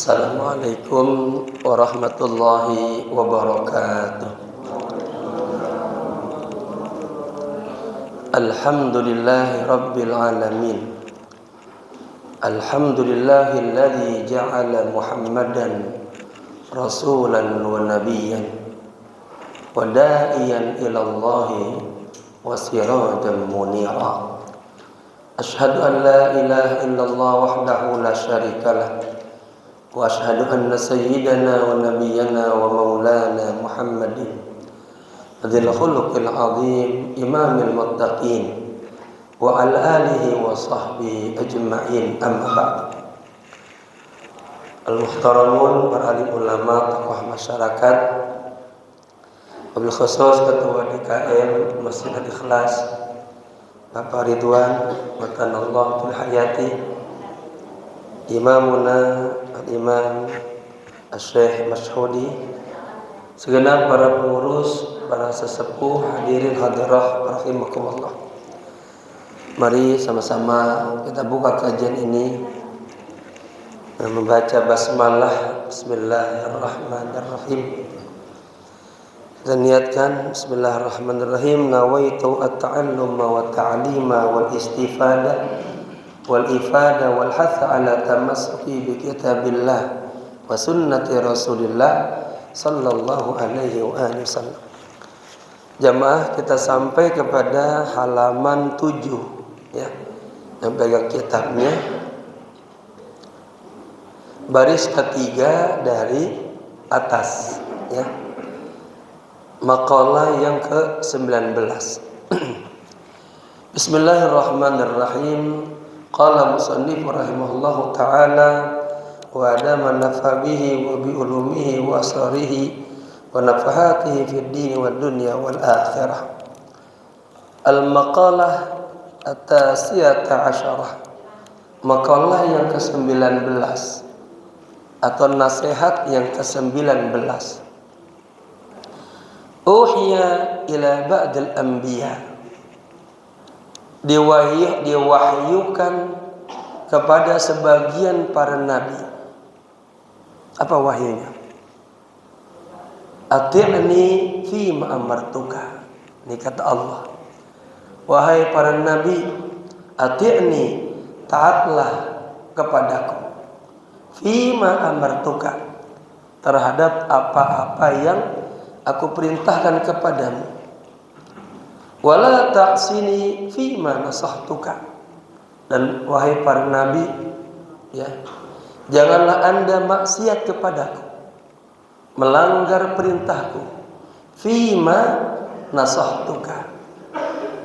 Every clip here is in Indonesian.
Assalamualaikum warahmatullahi wabarakatuh. Alhamdulillahi rabbil alamin. Alhamdulillahilladzi ja'ala Muhammadan rasulan wa nabiyyan wa da'iyan ila Allahi wa sirajan munira. Ashhadu an la ilaha illallah wahdahu la syarikalah wa ashhadu anna sayyidana wa nabiyyana wa maulana Muhammadin dzil khuluqil azim imamil muttaqin wa ala alihi wa sahbihi ajma'in, amma ba'd. Al-muhtaramun, para alim ulama, tokoh masyarakat, wabil khusus ketua DKM Masjid Al-Ikhlas Bapak Ridwan Matanallah tul hayati, Imamuna Al-Imam Asy-Syaikh Masyhudi, segenap para pengurus, para sesepuh, hadirin hadirah rahimakumullah. Mari sama-sama kita buka kajian ini membaca basmalah. Bismillahirrahmanirrahim. Kita niatkan bismillahirrahmanirrahim. Nawaitu at-ta'alluma wa ta'lima wal istifada wal ifada wal hatha ala tamassuki bi kitabillah wa sunnati rasulillah sallallahu alaihi wa alihi wasallam. Jamaah, kita sampai kepada halaman 7 ya. Yang pegang kitabnya baris ketiga dari atas ya. Maqalah yang ke-19. Bismillahirrahmanirrahim. Qala musannif rahimahullahu ta'ala wa adama nafa bihi wa bi ulumihi wa asrarihi wa nafahatihi fid din wad dunya wal akhirah. Al-maqalah at-tasiyata asyarah. Maqalah yang ke-19 atau nasihat yang ke-19. Uhiya ila ba'dil anbiya. Diwahyukan kepada sebagian para nabi. Apa wahyunya? Ati'ni fi ma amartuka. Ini kata Allah. Wahai para nabi, ati'ni, taatlah kepadaku. Fi ma amartuka, terhadap apa-apa yang aku perintahkan kepadamu. Wala ta'sini fima nasahtuka, dan wahai para nabi ya, janganlah anda maksiat kepadaku, melanggar perintahku. Fima nasahtuka,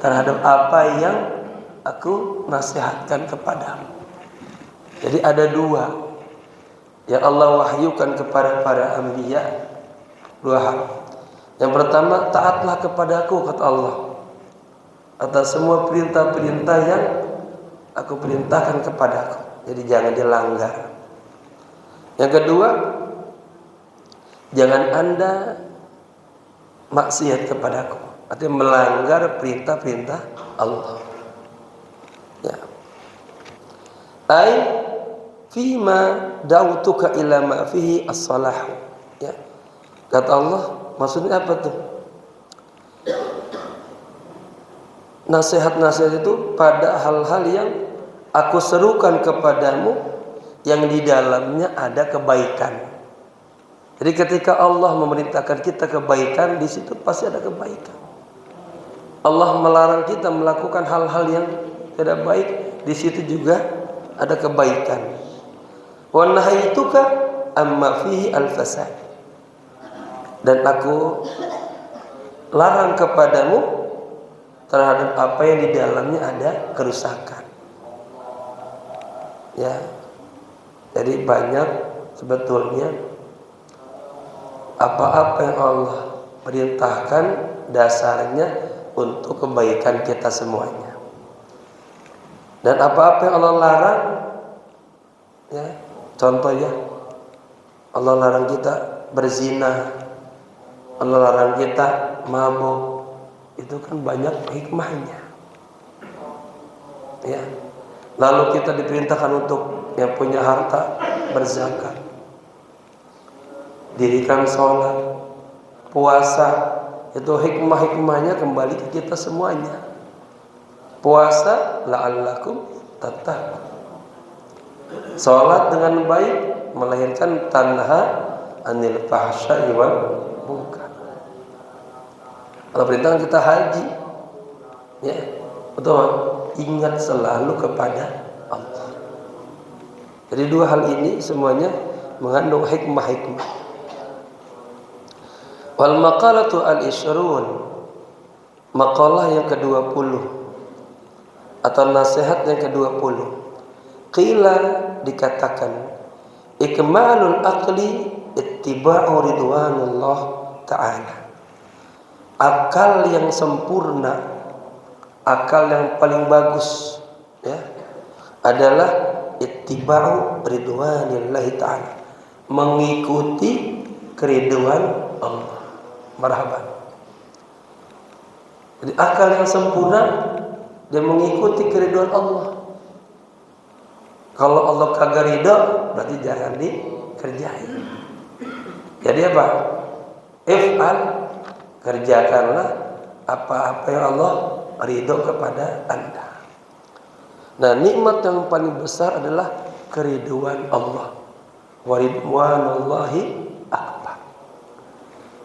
terhadap apa yang aku nasihatkan kepadamu. Jadi ada dua yang Allah wahyukan kepada para anbiya, dua hal. Yang pertama, taatlah kepadaku, kata Allah, atas semua perintah-perintah yang aku perintahkan kepadaku. Jadi jangan dilanggar. Yang kedua, jangan anda maksiat kepadaku, artinya melanggar perintah-perintah Allah. Ya. Ai fima da'utuka ila ma fihi as-salah. Ya. Kata Allah, maksudnya apa tuh? Nasihat-nasihat itu pada hal-hal yang aku serukan kepadamu yang di dalamnya ada kebaikan. Jadi ketika Allah memerintahkan kita kebaikan, di situ pasti ada kebaikan. Allah melarang kita melakukan hal-hal yang tidak baik, di situ juga ada kebaikan. Wa nahaituka amma fihi al-fasad, dan aku larang kepadamu terhadap apa yang di dalamnya ada kerusakan. Ya. Jadi banyak sebetulnya apa-apa yang Allah perintahkan dasarnya untuk kebaikan kita semuanya. Dan apa-apa yang Allah larang ya, contoh ya, Allah larang kita berzina, Allah larang kita mabuk, itu kan banyak hikmahnya. Ya. Lalu kita diperintahkan untuk yang punya harta berzakat. dirikan sholat, puasa, itu hikmah-hikmahnya kembali ke kita semuanya. Puasa la'allakum tattaqun. Sholat dengan baik melahirkan tanha anil fahsya'i wal munkar. Kalau perintah kita haji, ya, betul. Ingat selalu kepada Allah. Jadi dua hal ini semuanya mengandung hikmah-hikmah. Wal maqalatu al-ishrun, maqalah yang ke-20 atau nasihat yang ke-20. Qila, dikatakan, ikmalul aqli ittiba'u ridwanullah ta'ala. Akal yang sempurna, akal yang paling bagus, ya, adalah ittiba'u ridwanillahi ta'ala, mengikuti keriduan Allah. Marhaban. Jadi akal yang sempurna dia mengikuti keriduan Allah. Kalau Allah kagak ridho, berarti jangan dikerjain. Jadi apa? If'al, kerjakanlah apa-apa yang Allah ridho kepada Anda. Nah, nikmat yang paling besar adalah keriduan Allah. Wa ridwanullahi akbar.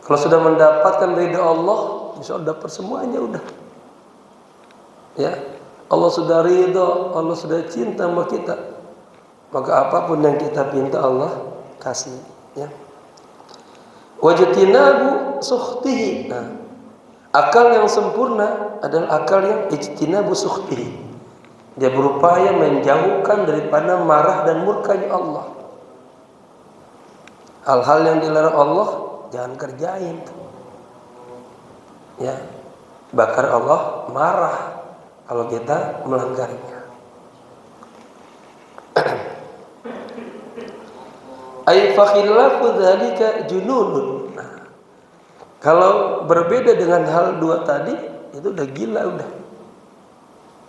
Kalau sudah mendapatkan ridho Allah, insya Allah dapat semuanya udah. Ya, Allah sudah ridho, Allah sudah cinta sama kita. Maka apapun yang kita pinta Allah kasih, ya. Wajtinabu sukhtihi. Nah, akal yang sempurna adalah akal yang ijtinabu sukhtihi. Dia berupaya menjauhkan daripada marah dan murkanya Allah. Hal-hal yang dilarang Allah jangan kerjain. Ya, bakar Allah marah kalau kita melanggarnya. Ay fa khilafu dzalika jununun. Nah, kalau berbeda dengan hal dua tadi, itu udah gila, udah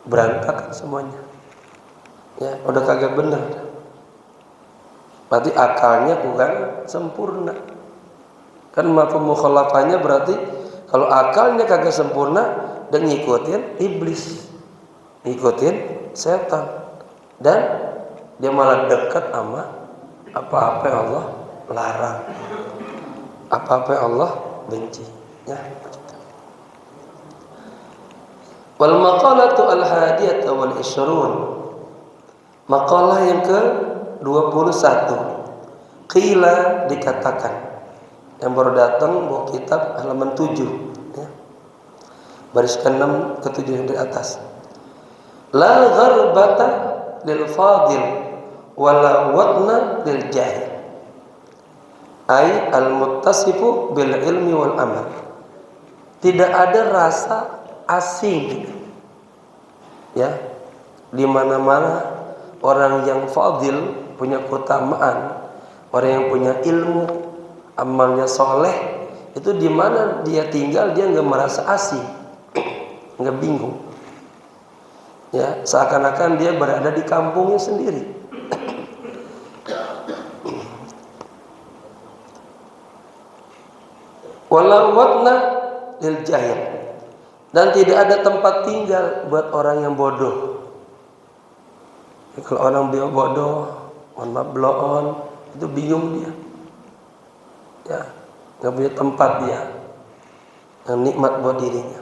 berantakan semuanya. Ya, udah kagak benar. Berarti akalnya kurang sempurna. Kan mafhum mukhalafahnya berarti kalau akalnya kagak sempurna dan ngikutin iblis, ngikutin setan, dan dia malah dekat sama apa-apa yang Allah larang, apa-apa yang Allah benci, ya. Wal maqalatu al-hadiyatu wal ishrun, maqalah yang ke-21. Qila, dikatakan, yang baru datang buku kitab halaman 7, ya. Baris ke-6 ke-7 yang di atas. La gharbata lil fadil wala wadna lil jahil, ay al muttasifu bil ilmi wal amal. Tidak ada rasa asing, ya, di mana-mana orang yang fadil, punya keutamaan, orang yang punya ilmu, amalnya soleh, itu di mana dia tinggal dia nggak merasa asing, nggak bingung, ya, seakan-akan dia berada di kampungnya sendiri. Wala wadna lil jahil, dan tidak ada tempat tinggal buat orang yang bodoh. Ya, kalau orang dia bodoh, bloon, itu bingung dia, ya, nggak punya tempat dia yang nikmat buat dirinya.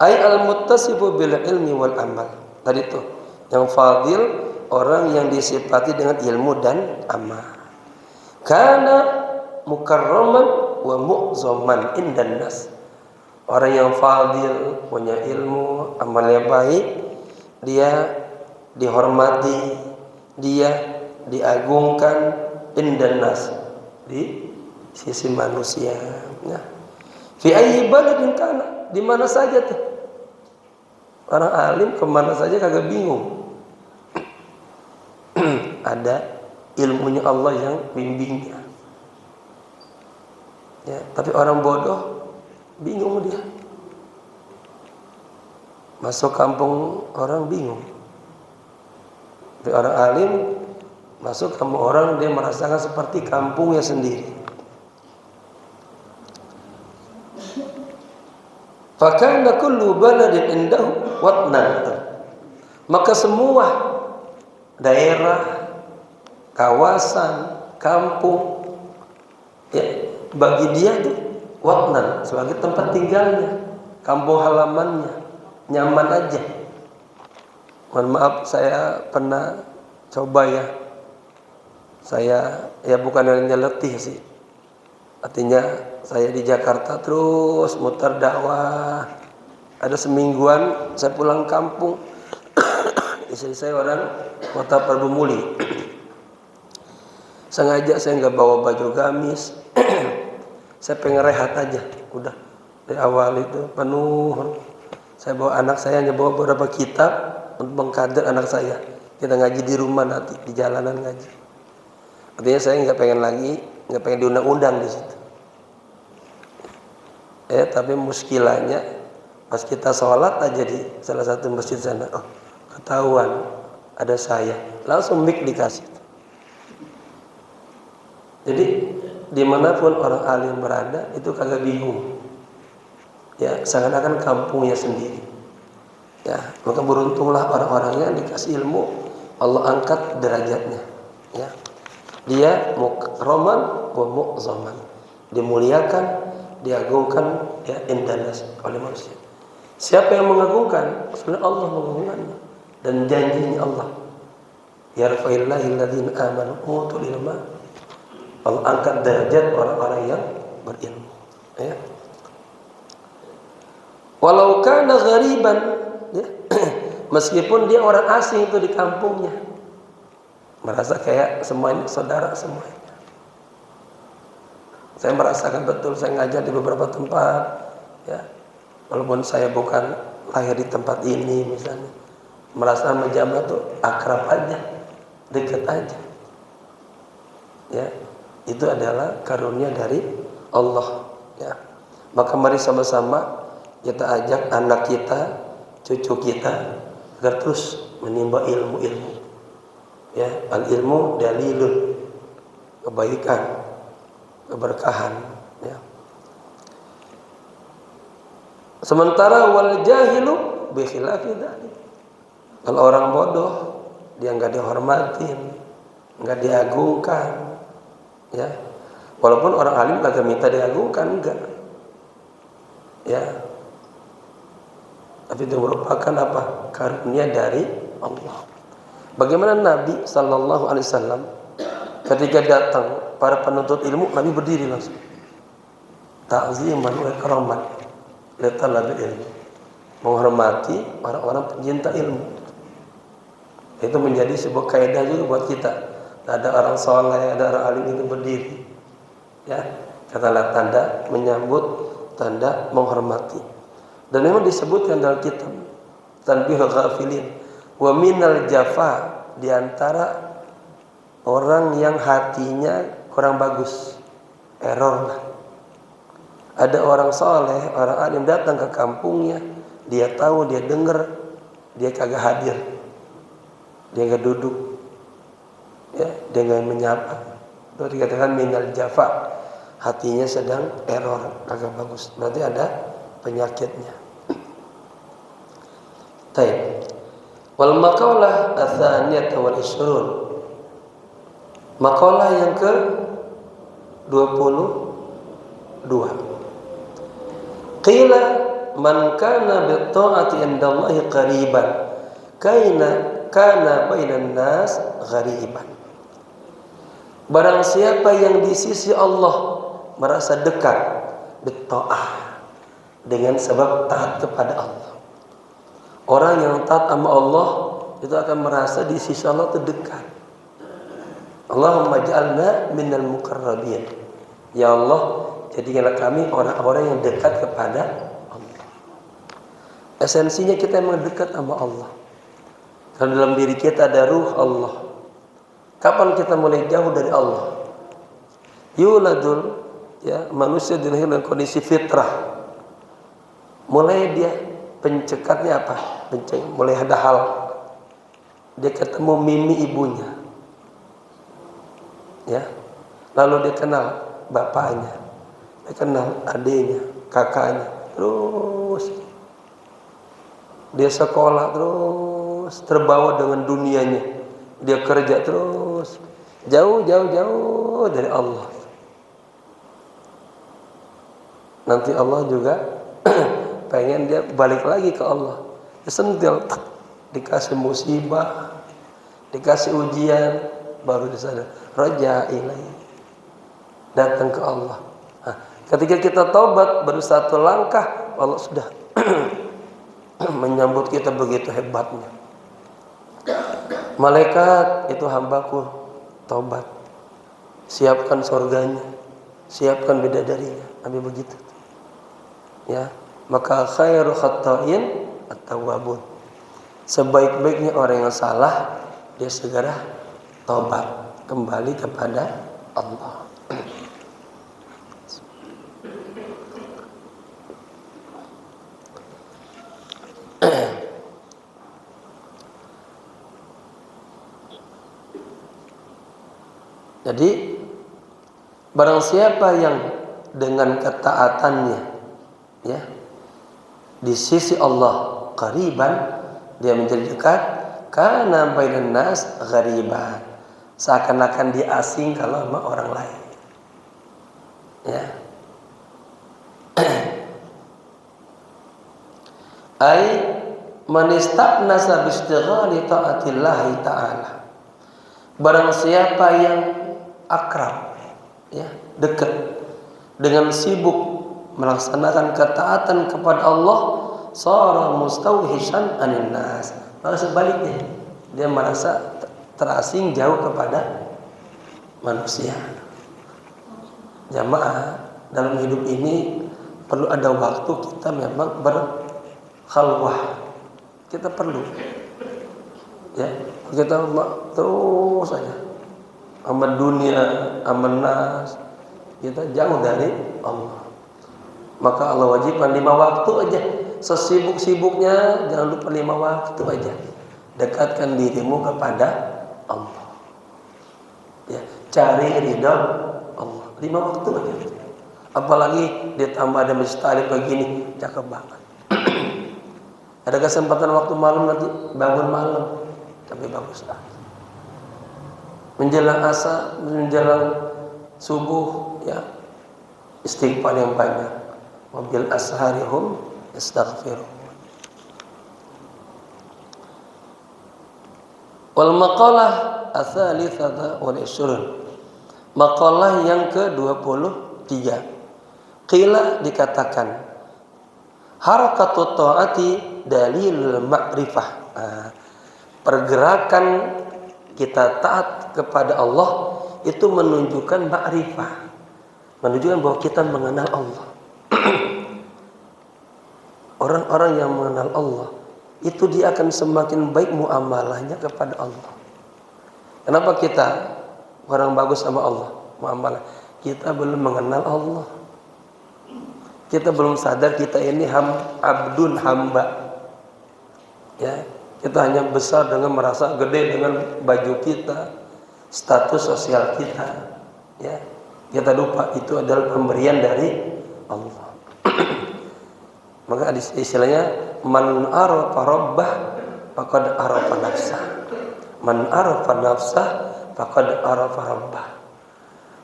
Ay al muttasifu bil ilmi wal amal. Tadi tuh yang fadil, orang yang disifati dengan ilmu dan amal. Karena mukarraman wa mu'zaman indan nas. Orang yang fadil, punya ilmu, amalnya baik, dia dihormati, dia diagungkan indan nas, di sisi manusia, ya. Fi ayyi baladin kana, di mana saja tuh. Orang alim kemana saja kagak bingung. Ada ilmunya Allah yang bimbingnya. Ya, tapi orang bodoh bingung dia. Masuk kampung orang bingung. Tapi orang alim masuk kampung orang dia merasakan seperti kampungnya sendiri. Fakana kullu baladin indahu watnan. Maka semua daerah, kawasan, kampung, ya, bagi dia itu watnan sebagai tempat tinggalnya, kampung halamannya, nyaman aja. Mohon maaf, saya pernah coba ya. Saya ya bukan hanya letih sih. Artinya saya di Jakarta terus muter dakwah. Ada semingguan saya pulang kampung. Istri saya orang Kota Prabu Muli. Sengaja saya nggak bawa baju gamis. Saya pengen rehat aja. Udah dari awal itu penuh. Saya bawa anak saya, hanya bawa beberapa kitab untuk mengkader anak saya. Kita ngaji di rumah nanti, di jalanan ngaji. Artinya saya nggak pengen diundang-undang di situ. Tapi muskilahnya pas kita sholat aja di salah satu masjid sana, ketahuan ada saya, langsung mic dikasih. Jadi dimanapun orang alim berada itu kagak bingung. Ya, seakan-akan kampungnya sendiri. Ya, maka beruntunglah orang-orang yang dikasih ilmu, Allah angkat derajatnya. Ya. Dia mukraman wa mu'zaman, dimuliakan, diagungkan, ya, indanas oleh manusia. Siapa yang mengagungkan? Sebenarnya Allah mengagungkannya, dan janjinya Allah, yarfa'illahu alladziina aamanu utul ilma. Allah angkat derajat orang-orang yang berilmu. Ya. Walau kana ghariban, ya, meskipun dia orang asing itu di kampungnya, merasa kayak semuanya saudara semuanya. Saya merasakan betul, saya ngajar di beberapa tempat, ya, walaupun saya bukan lahir di tempat ini misalnya, merasa sama jamaah tuh akrab aja, dekat aja. Ya, itu adalah karunia dari Allah. Ya, maka mari sama-sama kita ajak anak kita, cucu kita agar terus menimba ilmu-ilmu. Ya, al ilmu dalilun, kebaikan, keberkahan. Ya. Sementara wal jahilu bi khilafi dzalik. Kalau orang bodoh, dia enggak dihormatin, enggak diagungkan. Ya. Walaupun orang alim kagak minta diagungkan, enggak. Ya. Tapi itu merupakan apa? Karunia dari Allah. Bagaimana Nabi sallallahu alaihi wasallam ketika datang para penuntut ilmu, Nabi berdiri langsung. Ta'ziman wa ikraman li talabil ilmi. Menghormati orang-orang pencinta ilmu. Itu menjadi sebuah kaidah juga buat kita. Ada orang soleh, ada orang alim itu berdiri. Ya, katalah tanda menyambut, tanda menghormati. Dan memang disebutkan dalam kitab Tanbihul Ghafilin, wa minal jafa, di antara orang yang hatinya kurang bagus, error lah. Ada orang soleh, orang alim datang ke kampungnya, dia tahu, dia dengar, dia kagak hadir, dia nggak duduk, ya, dia nggak menyapa. Itu dikatakan minal jafa, hatinya sedang error, kagak bagus. Berarti ada penyakitnya. Taib. Wal maqalah ats-tsaniyah wal 20. Maqalah yang ke 22. Qila man kana bi ta'ati indallahi qariban kana bainan nas ghariban. Barang siapa yang di sisi Allah merasa dekat, bitta'ah, dengan sebab taat kepada Allah. Orang yang taat sama Allah itu akan merasa di sisi Allah terdekat. Allahumma ja'alna minal muqarrabin. Ya Allah, jadikanlah kami orang-orang yang dekat kepada Allah. Esensinya kita memang dekat sama Allah. Karena dalam diri kita ada ruh Allah. Kapan kita mulai jauh dari Allah? Yuladul, ya, manusia dilahirkan dalam kondisi fitrah. Mulai dia pencekatnya apa? Mulai ada hal. Dia ketemu mimi ibunya. Ya. Lalu dia kenal bapaknya. Dia kenal adiknya. kakaknya, terus dia sekolah terus terbawa dengan dunianya, dia kerja terus jauh dari Allah. Nanti Allah juga pengen dia balik lagi ke Allah. Disentil, dikasih musibah, dikasih ujian, baru disadar raja ilahi, datang ke Allah. Nah, ketika kita taubat baru satu langkah, Allah sudah menyambut kita begitu hebatnya. Malaikat, itu hambaku taubat, siapkan surganya, siapkan bidadarinya. Nabi begitu ya. Maka khairu khatta'in at-tawwabun, sebaik-baiknya orang yang salah dia segera taubat kembali kepada Allah. Jadi barang siapa yang dengan ketaatannya ya di sisi Allah qariban, dia menjadi dekat, kana bainan nas ghariban, seakan-akan dia asing kalau sama orang lain ya. Ai man istaqnasa bi istighali taatillahi ta'ala, barang siapa yang akrab ya, dekat dengan sibuk melaksanakan ketaatan kepada Allah, sara mustauhishan anin nas, maka sebaliknya dia merasa terasing jauh kepada manusia. Jamaah, dalam hidup ini perlu ada waktu kita memang berkhalwah. Kita perlu ya, kita terus saja aman dunia, aman nas, kita jauh dari Allah. Maka Allah wajibkan 5 waktu aja, sesibuk-sibuknya jangan lupa 5 waktu aja, dekatkan dirimu kepada Allah ya, cari ridha Allah 5 waktu aja. Apalagi ditambah ada masjid talib begini, cakep banget. Ada kesempatan waktu malam nanti bangun malam, tapi bagus lah. Menjelang asar, menjelang subuh ya, istighfar yang banyak. Wabil asharihum yastaghfirun. Wal maqalah ats-tsalitsata wal 'ishrun, maqalah yang ke-23. Qila, dikatakan, harakatut ta'ati dalil ma'rifah. Pergerakan kita taat kepada Allah itu menunjukkan ma'rifah, menunjukkan bahwa kita mengenal Allah. Orang-orang yang mengenal Allah itu dia akan semakin baik muamalahnya kepada Allah. Kenapa kita orang bagus sama Allah muamalah? Kita belum mengenal Allah. Kita belum sadar kita ini abdun, hamba. Ya, kita hanya besar dengan merasa gede dengan baju kita, status sosial kita. Ya, kita lupa itu adalah pemberian dari Allah. Maka istilahnya man arafa rabbah faqad arafa nafsah. Man arafa nafsah faqad arafa rabbah.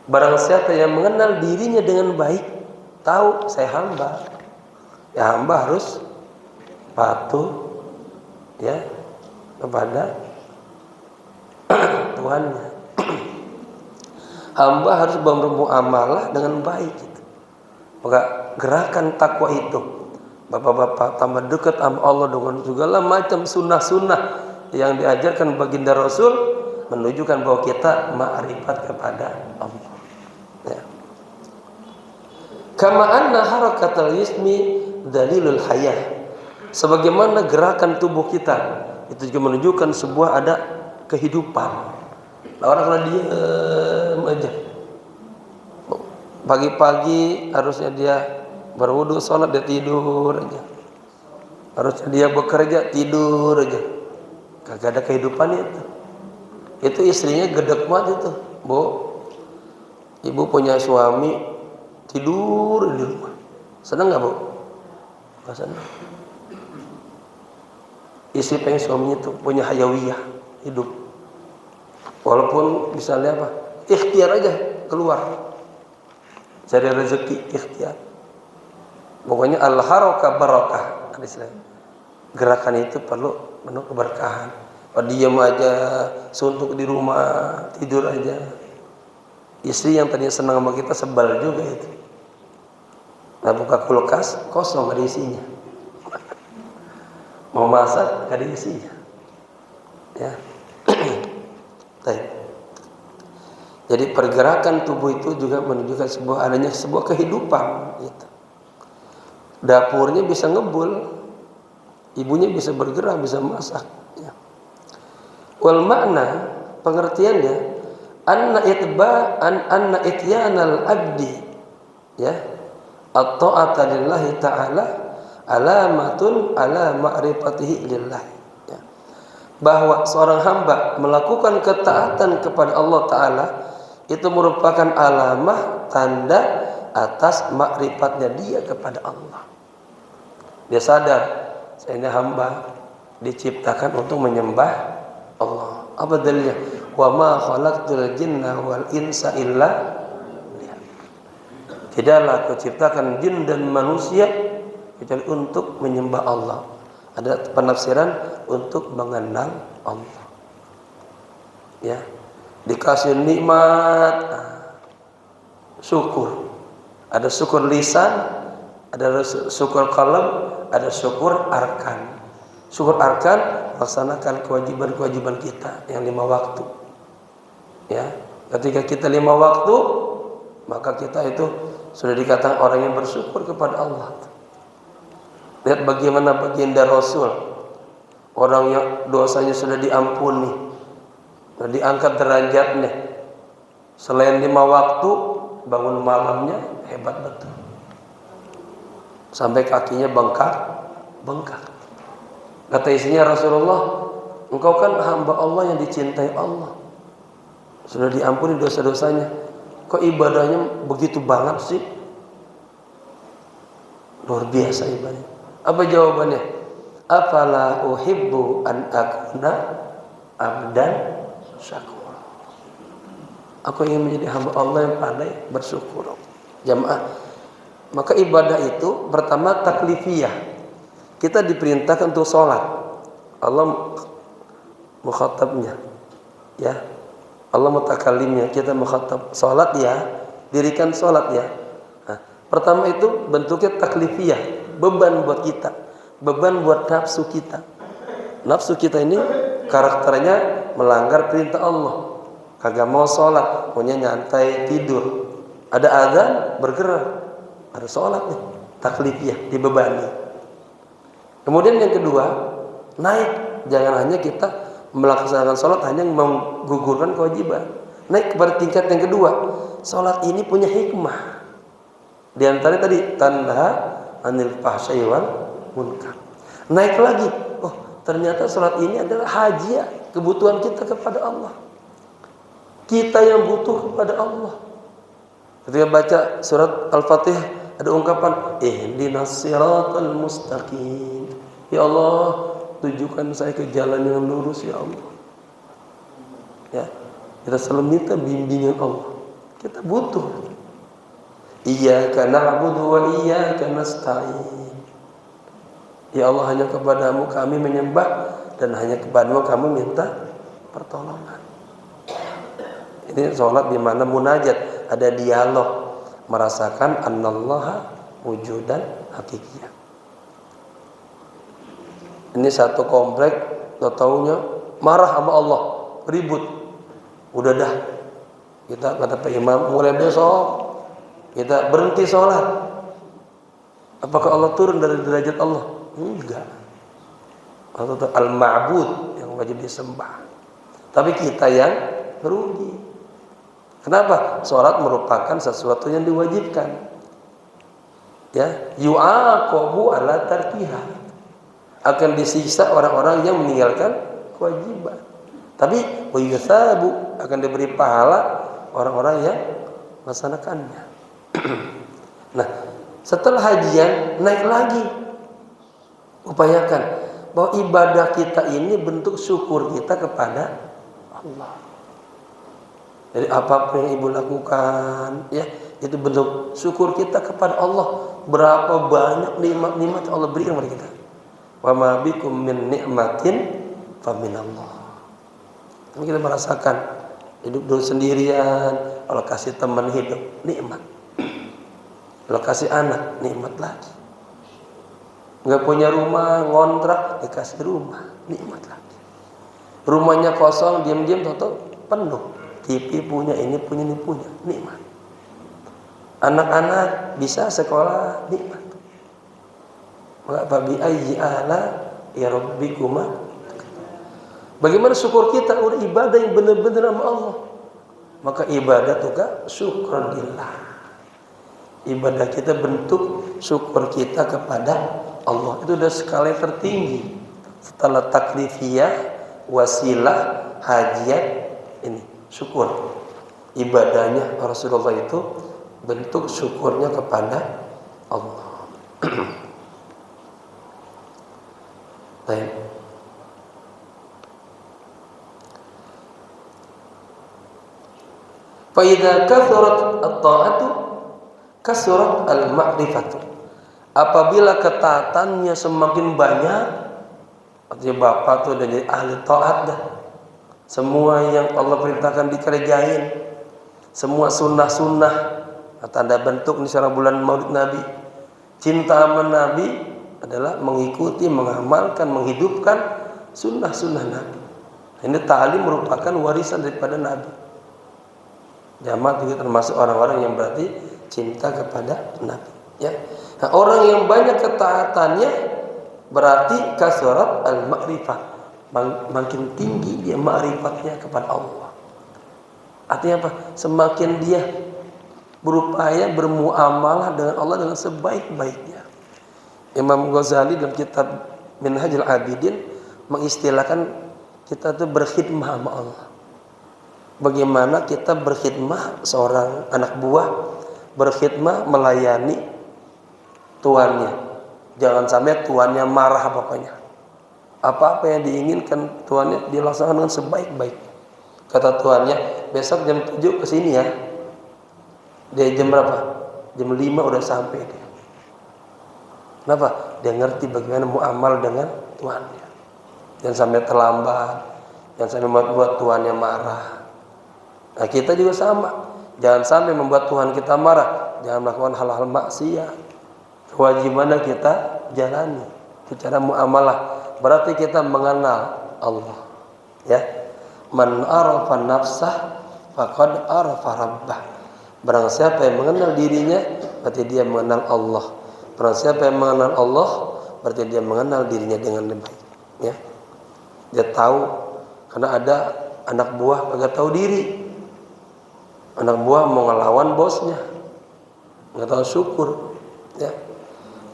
Barang siapa yang mengenal dirinya dengan baik, tahu saya hamba. Ya, hamba harus patuh ya kepada Tuhannya. Hamba harus bermuamalah dengan baik gitu. Maka gerakan takwa itu, bapak-bapak, tambah dekat sama Allah dengan segala macam sunnah-sunnah yang diajarkan baginda Rasul, menunjukkan bahwa kita ma'rifat kepada Allah ya. Kama anna harakatul jismi dalilul hayah, sebagaimana gerakan tubuh kita itu juga menunjukkan sebuah ada kehidupan. Orang kalau diam aja, pagi-pagi harusnya dia berwudu, sholat, dia tidur aja. Harusnya dia bekerja, tidur aja. Kagak ada kehidupan itu. Itu istrinya gedek banget itu, Bu. Ibu punya suami tidur di rumah, Senang nggak Bu? Nggak senang. Istri pengen suaminya tuh punya hayawiyah hidup. Walaupun misalnya apa? Ikhtiar aja keluar. Cari rezeki ikhtiar. Pokoknya al-harakah barakah. Gerakan itu perlu penuh keberkahan. Diam aja, suntuk di rumah, tidur aja. Istri yang tadinya senang sama kita sebal juga itu. Nah, buka kulkas kosong, gak ada isinya. Mau masak gak ada isinya. Ya. Jadi pergerakan tubuh itu juga menunjukkan adanya sebuah kehidupan gitu. Dapurnya bisa ngebul, ibunya bisa bergerak, bisa masak ya. Wal makna pengertiannya anna ityanal abdi ya at-ta'ata lillahi ta'ala alamatun ala ma'rifatihi lillah ya. Bahwa seorang hamba melakukan ketaatan kepada Allah Ta'ala itu merupakan alamah tanda atas makrifatnya dia kepada Allah. Dia sadar saya ini hamba diciptakan untuk menyembah Allah. Apa dalilnya? Wa ma khalaqtul jinna wal insa illa liya'budun. Tidaklah aku ciptakan jin dan manusia kecuali untuk menyembah Allah. Ada penafsiran untuk mengenal Allah. Ya. Dikasih nikmat, syukur. Ada syukur lisan, ada syukur qalb, ada syukur arkan. Syukur arkan laksanakan kewajiban-kewajiban kita yang 5 waktu. Ya, ketika kita 5 waktu, maka kita itu sudah dikatakan orang yang bersyukur kepada Allah. Lihat bagaimana baginda Rasul, orang yang dosanya sudah diampuni, sudah diangkat derajatnya. Selain 5 waktu, bangun malamnya hebat betul. Sampai kakinya bengkak. Kata istrinya, Rasulullah, engkau kan hamba Allah yang dicintai Allah, sudah diampuni dosa-dosanya, kok ibadahnya begitu banget sih? Luar biasa ibadahnya. Apa jawabannya? Afala uhibbu an akuna abdan syakur. Aku ingin menjadi hamba Allah yang pandai bersyukur. Jamaah, maka ibadah itu pertama taklifiyah. Kita diperintahkan untuk sholat. Allah mukhatabnya, ya. Allah mutakallimnya, kita mukhatab. Sholat ya, dirikan sholat ya. Nah, pertama itu bentuknya taklifiyah, beban buat kita, beban buat nafsu kita. Nafsu kita ini karakternya melanggar perintah Allah. Kagak mau sholat, maunya nyantai tidur. Ada azan bergerak, ada sholat nih, taklifiyah, dibebani. Kemudian yang kedua, naik. Jangan hanya kita melaksanakan sholat hanya menggugurkan kewajiban. Naik kepada tingkat yang kedua. Sholat ini punya hikmah. Di antara tadi tanha anil fahsya'i wal munkar. Naik lagi. Oh, ternyata sholat ini adalah hajat, kebutuhan kita kepada Allah. Kita yang butuh kepada Allah. Ketika baca surat Al-Fatihah, ada ungkapan ihdinas siratal mustaqim. Ya Allah, tunjukkan saya ke jalan yang lurus ya Allah. Ya, kita selalu minta bimbingan Allah. Kita butuh. Iyyaka na'budu wa iyyaka nasta'in. Ya Allah, hanya kepadamu kami menyembah dan hanya kepadamu kami minta pertolongan. Ini sholat di mana munajat, ada dialog, merasakan annallaha wujudan hakikiyah. Ini satu komplek, taunya marah sama Allah, ribut. Udah dah, kita kata Pak Imam, mulai besok kita berhenti sholat. Apakah Allah turun dari derajat Allah? Enggak. Allah itu al-ma'bud yang wajib disembah. Tapi kita yang rugi. Kenapa? Sholat merupakan sesuatu yang diwajibkan. Ya, yu'aqabu ala tarkiha. Akan disiksa orang-orang yang meninggalkan kewajiban. Tapi wa yuthabu, akan diberi pahala orang-orang yang melaksanakannya. Nah, Setelah hajian naik lagi. Upayakan bahwa ibadah kita ini bentuk syukur kita kepada Allah. Jadi apapun yang ibu lakukan, ya itu bentuk syukur kita kepada Allah. Berapa banyak nikmat-nikmat yang Allah berikan kepada kita. Wa ma bikum min nikmatin faminallah. Kita merasakan hidup dulu sendirian, Allah kasih teman hidup, nikmat. Allah kasih anak, nikmat lagi. Nggak punya rumah, ngontrak, dikasih rumah, nikmat lagi. Rumahnya kosong, diam-diam toto penuh. TV punya, ini punya, nikmat. Anak-anak bisa sekolah, nikmat. Maka fabi ayyi ala ya rabbikuma. Bagaimana syukur kita udah ibadah yang benar-benar sama Allah. Maka ibadah juga syukurillah. Ibadah kita bentuk syukur kita kepada Allah. Itu udah skala yang tertinggi. Setelah taklifiyah, wasilah, hajiat, ini syukur. Ibadahnya Rasulullah itu bentuk syukurnya kepada Allah. Baik. Fa idza kathurat at-ta'atu kasurat al-ma'rifatu. Apabila ketaatannya semakin banyak, artinya bapak tuh udah jadi ahli taat dah. Semua yang Allah perintahkan dikerjain, semua sunnah-sunnah, tanda bentuk di secara bulan Maulid Nabi. Cinta sama Nabi adalah mengikuti, mengamalkan, menghidupkan sunnah-sunnah Nabi. Ini ta'lim merupakan warisan daripada Nabi. Jamaah juga termasuk orang-orang yang berarti cinta kepada Nabi. Ya. Nah, orang yang banyak ketaatannya berarti kasurat al-ma'rifah, makin tinggi dia ma'rifatnya kepada Allah. Artinya apa? Semakin dia berupaya bermuamalah dengan Allah dengan sebaik-baiknya. Imam Ghazali dalam kitab Minhajul Abidin mengistilahkan kita itu berkhidmah sama Allah. Bagaimana kita berkhidmah seorang anak buah, berkhidmah melayani tuannya. Jangan sampai tuannya marah pokoknya. Apa-apa yang diinginkan tuannya dilaksanakan dengan sebaik-baiknya. Kata tuannya, besok jam 7 kesini ya. Dia jam berapa? Jam 5 udah sampai dia. Kenapa? Dia ngerti bagaimana muamal dengan tuannya. Jangan sampai terlambat, jangan sampai membuat tuannya marah. Nah kita juga sama. Jangan sampai membuat Tuhan kita marah. Jangan melakukan hal-hal maksiat. Kewajibannya kita jalani. Itu cara muamalah. Berarti kita mengenal Allah. Ya. Man arafa nafsah faqad arafa rabbah. Barang siapa yang mengenal dirinya, berarti dia mengenal Allah. Barang siapa yang mengenal Allah, berarti dia mengenal dirinya dengan lebih baik. Ya. Dia tahu, karena ada anak buah kagak tahu diri. Anak buah mau ngelawan bosnya, nggak tahu syukur. Ya.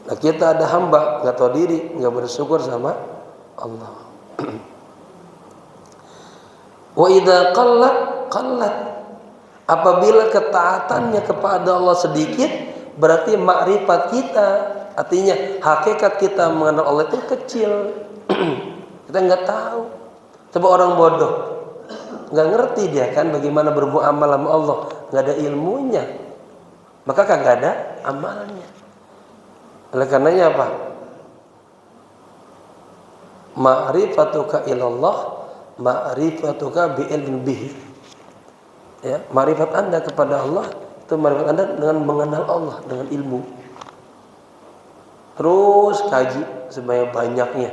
Nah kita ada hamba nggak tahu diri, nggak bersyukur sama Allah. Wa idza qallat. Apabila ketaatannya kepada Allah sedikit, berarti makrifat kita, artinya hakikat kita mengenal Allah itu kecil. Kita nggak tahu. Coba orang bodoh, nggak ngerti dia kan bagaimana bermuamalah sama Allah, nggak ada ilmunya, maka kagak ada amalnya. Oleh karenanya apa? Ma'rifatuka ilallah, ma'rifatuka bi'ilmin bihi. Ya, ma'rifat Anda kepada Allah itu ma'rifat Anda dengan mengenal Allah dengan ilmu. Terus kaji sebanyak-banyaknya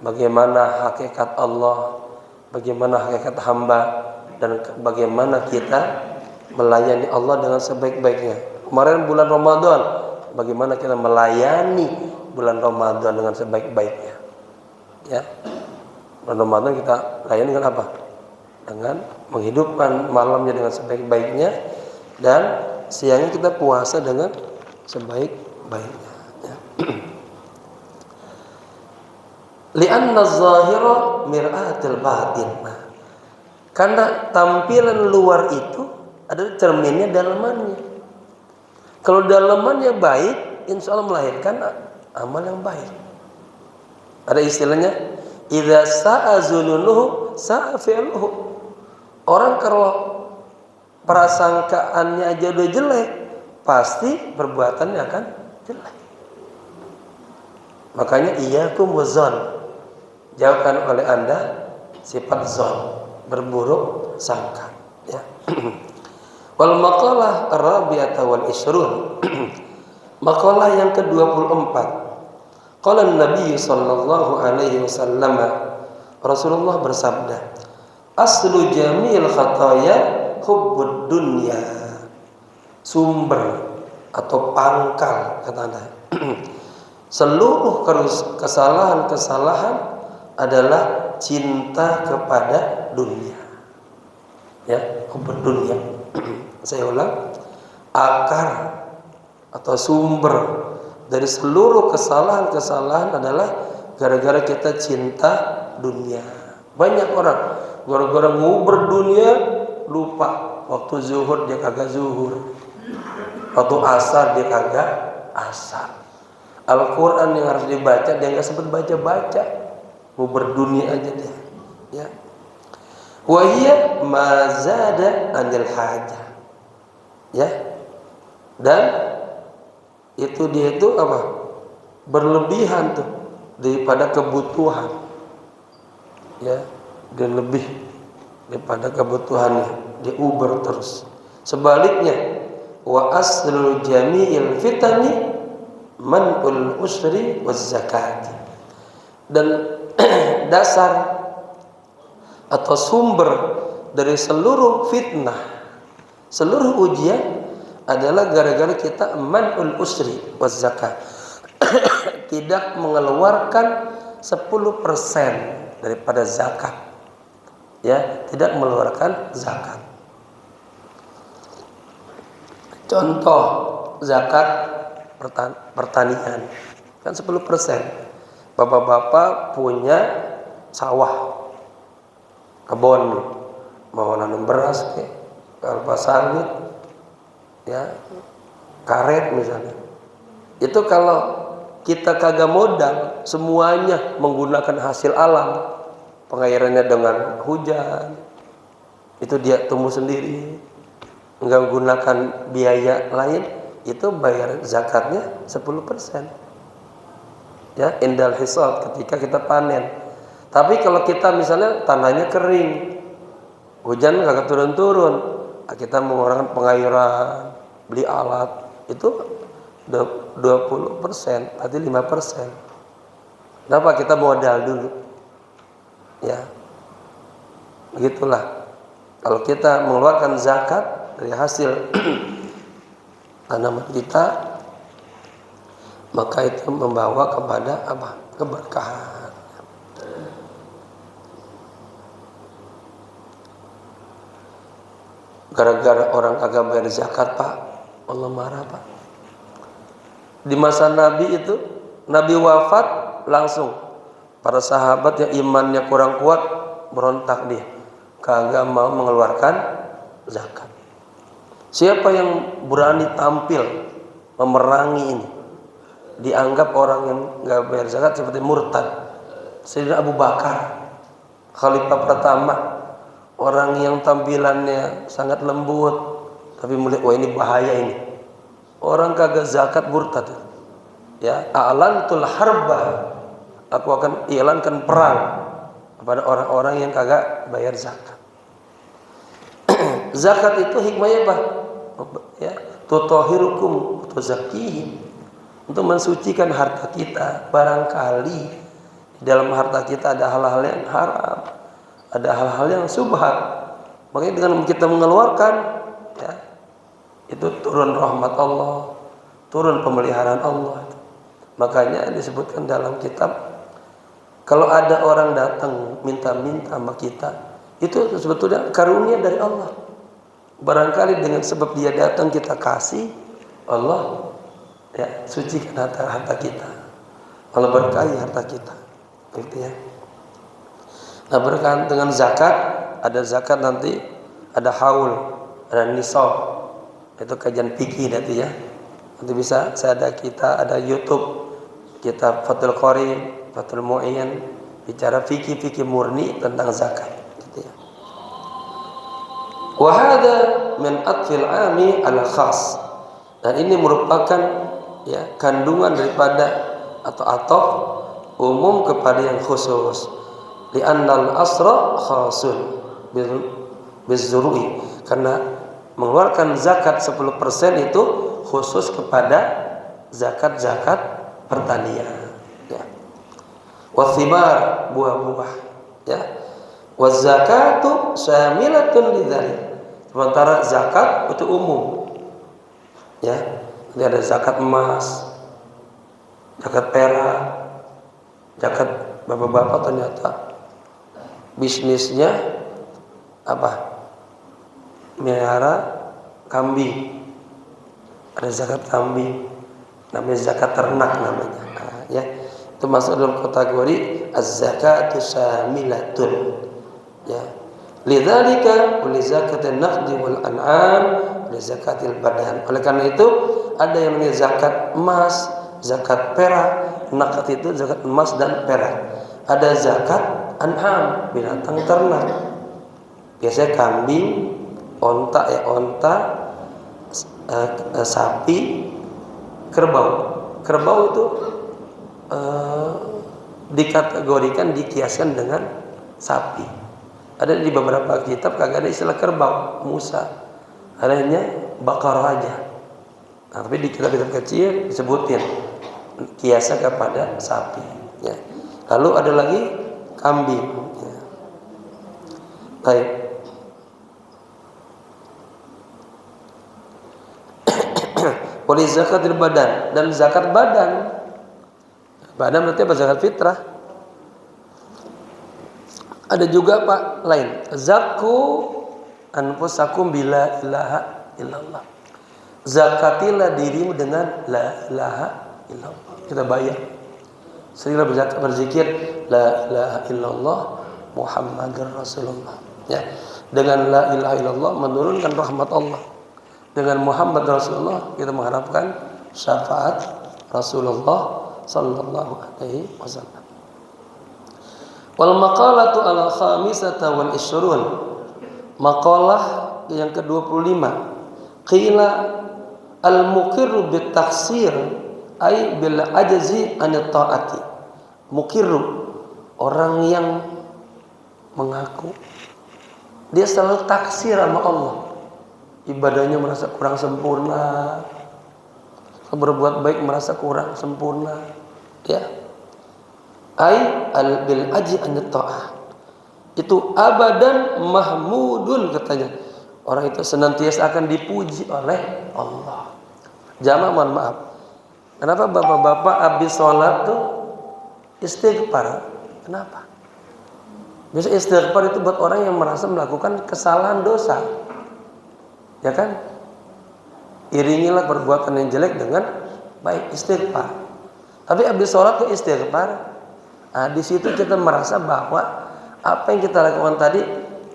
bagaimana hakikat Allah, bagaimana hakikat hamba, dan bagaimana kita melayani Allah dengan sebaik-baiknya. Kemarin bulan Ramadan, bagaimana kita melayani bulan Ramadan dengan sebaik-baiknya. Ya. Bulan Ramadan kita layani dengan apa? Dengan menghidupkan malamnya dengan sebaik-baiknya, dan siangnya kita puasa dengan sebaik-baiknya. Ya. Li'anna az-zahira mir'atul batin. Karena tampilan luar itu adalah cerminnya dalamannya. Kalau dalamannya baik, insya Allah melahirkan amal yang baik. Ada istilahnya, idza sa'a zulunuhu sa'a fi'luhu. Orang kalau prasangkaannya aja udah jelek, pasti perbuatannya akan jelek. Makanya iyyakum wazan, jauhkan oleh Anda sifat zon, berburuk sangka, ya. Wal maqalah ar-rabi'ah wal ishrun. Maqalah yang ke-24. Qala Nabi sallallahu alaihi wasallam, Rasulullah bersabda, aslu jamil khataya hubbud dunya. Sumber atau pangkal, kata Anda, seluruh kesalahan-kesalahan adalah cinta kepada dunia. Ya, hubbud dunya. Saya ulang, akar atau sumber dari seluruh kesalahan-kesalahan adalah gara-gara kita cinta dunia. Banyak orang gara-gara nguber dunia lupa waktu zuhur dia kagak zuhur, waktu asar dia kagak asar. Al-Quran yang harus dibaca dia nggak sempat baca-baca, nguber dunia aja dia. Ya. Wahia mazada anil hajah. Ya, dan itu dia itu apa? Berlebihan tuh daripada kebutuhan. Ya, dan lebih daripada kebutuhannya, dia uber terus. Sebaliknya, wa aslul jami'il fitani man'ul usri waz zakat. Dan dasar atau sumber dari seluruh fitnah, seluruh ujian adalah gara-gara kita man'ul usri waz zakat. Tidak mengeluarkan 10% daripada zakat. Ya, tidak mengeluarkan zakat. Contoh zakat pertanian kan 10%. Bapak-bapak punya sawah, kebun, mau nanam beras, kelapa sawit, ya, karet misalnya. Itu kalau kita kagak modal, semuanya menggunakan hasil alam, pengairannya dengan hujan, itu dia tumbuh sendiri, nggak menggunakan biaya lain, itu bayar zakatnya 10%. Ya, indal hisab, ketika kita panen. Tapi kalau kita misalnya tanahnya kering, hujan kagak turun-turun, kita mengeluarkan pengairan, beli alat, itu 20%, berarti 5%. Kenapa? Kita modal dulu. Ya, begitulah. Kalau kita mengeluarkan zakat dari hasil tanaman kita, maka itu membawa kepada apa? Keberkahan. Gara-gara orang kagak bayar zakat, Pak, Allah marah, Pak. Di masa Nabi itu, Nabi wafat langsung para sahabat yang imannya kurang kuat berontak dia, kagak mau mengeluarkan zakat. Siapa yang berani tampil memerangi ini, dianggap orang yang nggak bayar zakat seperti murtad. Sayyidina Abu Bakar, khalifah pertama, orang yang tampilannya sangat lembut, tapi melihat wah ini bahaya ini, orang kagak zakat murtad. Ya, a'lantul harba, aku akan ialankan perang kepada orang-orang yang kagak bayar zakat. Zakat itu hikmahnya apa? Ya, tutahhirukum tuzakkihim, untuk mensucikan harta kita. Barangkali di dalam harta kita ada hal-hal yang haram, ada hal-hal yang subhat. Makanya dengan kita mengeluarkan, ya, itu turun rahmat Allah, turun pemeliharaan Allah. Makanya disebutkan dalam kitab, kalau ada orang datang minta-minta sama kita, itu sebetulnya karunia dari Allah. Barangkali dengan sebab dia datang kita kasih, Allah, ya, sucikan harta kita, Allah berkahi harta kita, gitu ya. Nah, berkaitan dengan zakat, ada zakat nanti, ada haul, ada nisab, itu kajian fikih nanti ya. Nanti bisa kita ada YouTube, kita Fathul Qorib, Fathul Mu'in, bicara fikih murni tentang zakat gitu ya. Wa hadza min atfil 'ami 'ala khas. Dan ini merupakan ya kandungan daripada atau ataf umum kepada yang khusus. Li'annal asra khasun bizzuru'i, karena mengeluarkan zakat 10% itu khusus kepada zakat pertanian ya. Wathimar, buah-buah ya. Wazakatu syamilatun lidzalik. Sementara zakat itu umum ya. Jadi ada zakat emas, zakat perak, zakat bapak-bapak ternyata bisnisnya apa? Melihara kambing. Ada zakat kambing, namanya zakat ternak namanya. Nah, ya. Itu masuk dalam kategori az-zakatu syamilatun. Ya. Lidzalika wa li zakatin naqdi wal an'am wa li zakatil badan. Oleh karena itu ada yang namanya zakat emas, zakat perak. Naqd itu zakat emas dan perak. Ada zakat an'am, binatang ternak. Biasanya kambing, onta, sapi, kerbau. Kerbau itu dikategorikan, dikiaskan dengan sapi. Ada di beberapa kitab kagak ada istilah kerbau, Musa. Adanya Baqarah aja. Nah, tapi di kitab-kitab kecil disebutin kiasnya kepada sapi. Ya. Lalu ada lagi kambing. Ya. Baik. Wali zakatil badan, dan zakat badan. Badan berarti apa? Zakat fitrah. Ada juga Pak lain. Zakku anfusakum bila ilaha illallah. Zakatilah dirimu dengan la ilaha illallah. Kita bayar. Seringlah berzikir la ilaha illallah Muhammadur Rasulullah. Ya. Dengan la ilaha illallah menurunkan rahmat Allah. Dengan Muhammad Rasulullah kita mengharapkan syafaat Rasulullah sallallahu alaihi wasallam. Wal maqalatu al khamisata wal ishrun. Maqalah yang ke-25. Qila al muqirru bit taksir ay bil ajzi an taati. Muqirru, orang yang mengaku dia selalu taksir sama Allah. Ibadahnya merasa kurang sempurna, berbuat baik merasa kurang sempurna, ya. Ai al bil aji an ta'ah. Itu abadan mahmudun katanya. Orang itu senantiasa akan dipuji oleh Allah. Jamaah mohon maaf. Kenapa bapak-bapak habis sholat tuh istighfar? Kenapa? Biasa istighfar itu buat orang yang merasa melakukan kesalahan dosa. Ya kan? Iringilah perbuatan yang jelek dengan baik, istighfar. Tapi habis sholat itu istighfar. Nah, di situ kita merasa bahwa apa yang kita lakukan tadi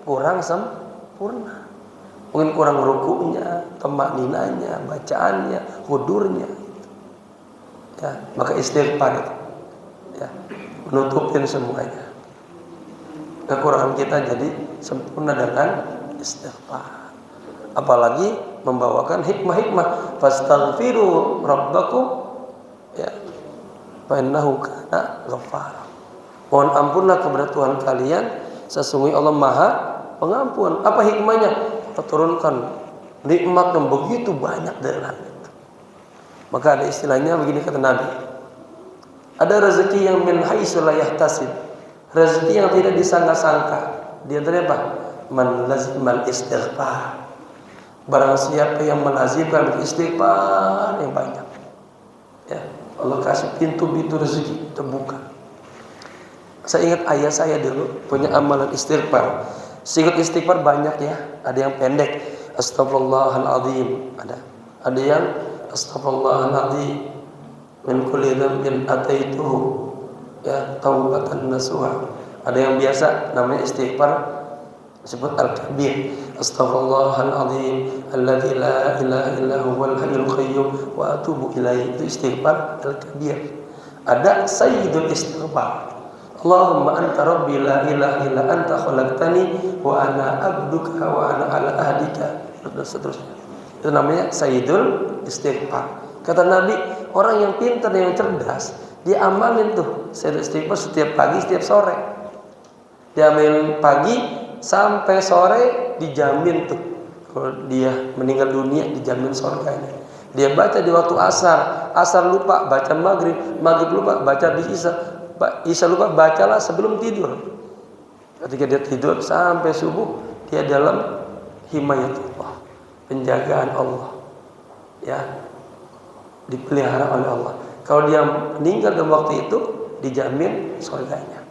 kurang sempurna. Mungkin kurang rukunya, tamakninanya, bacaannya, hudurnya. Ya, maka istighfar itu. Ya, menutupin semuanya. Kekurangan kita jadi sempurna dengan istighfar. Apalagi membawakan hikmah-hikmah. Fastaghfiru rabbakum ya fa innahu kana ghaffara. Mohon ampunlah kepada Tuhan kalian, sesungguhnya Allah Maha Pengampun. Apa hikmahnya? Turunkan nikmat yang begitu banyak dari langit. Maka ada istilahnya begini kata Nabi. Ada rezeki yang min haitsu la yahtasib. Rezeki yang tidak disangka-sangka. Di antaranya apa? Man lazimal istighfar. Barang siapa yang melazimkan istighfar yang banyak, ya Allah kasih pintu-pintu rezeki terbuka. Saya ingat ayah saya dulu punya amalan istighfar. Singkat istighfar banyak ya. Ada yang pendek, Astaghfirullahaladzim. Ada yang Astaghfirullahaladzim min kulli dzambin ataituhu ya taubatan nasuha. Ada yang biasa namanya istighfar disebut al-kabir. astaghfirullahal azim alladzi la ilaha illa huwal hayyul qayyum wa atubu ilaihi. Itu istighfar al-kabir. Ada sayyidul istighfar. Allahumma anta rabbi la ilaha illa anta khalaqtani wa ana abduka wa ana ala ahdika, dan seterusnya. Itu namanya sayyidul istighfar. Kata Nabi, orang yang pintar, yang cerdas, dia amalin tuh sayyidul istighfar setiap pagi, setiap sore. Dia amalin pagi sampai sore, dijamin tuh kalau dia meninggal dunia dijamin surganya. Dia baca di waktu asar lupa baca maghrib lupa baca isya lupa bacalah sebelum tidur. Ketika dia tidur sampai subuh, dia dalam himayatullah, penjagaan Allah, ya, dipelihara oleh Allah. Kalau dia meninggal dalam waktu itu, dijamin surganya.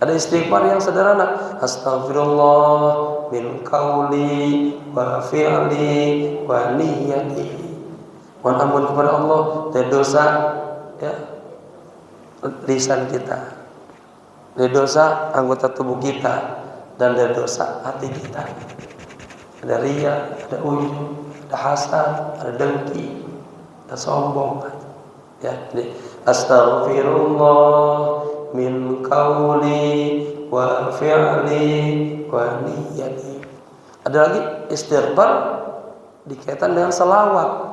Ada istighfar yang sederhana, astagfirullah min qauli wa fi'li wa niyyati. Mohon ampun kepada Allah dari dosa, ya, lisan kita, dari dosa anggota tubuh kita, dan dari dosa hati kita. Ada riya, ada ujub, ada hasad, ada dengki, ada sombong. Ya, jadi astaghfirullah min qauli wa fi'li wa niyyati. Ada lagi istighfar dikaitan dengan selawat.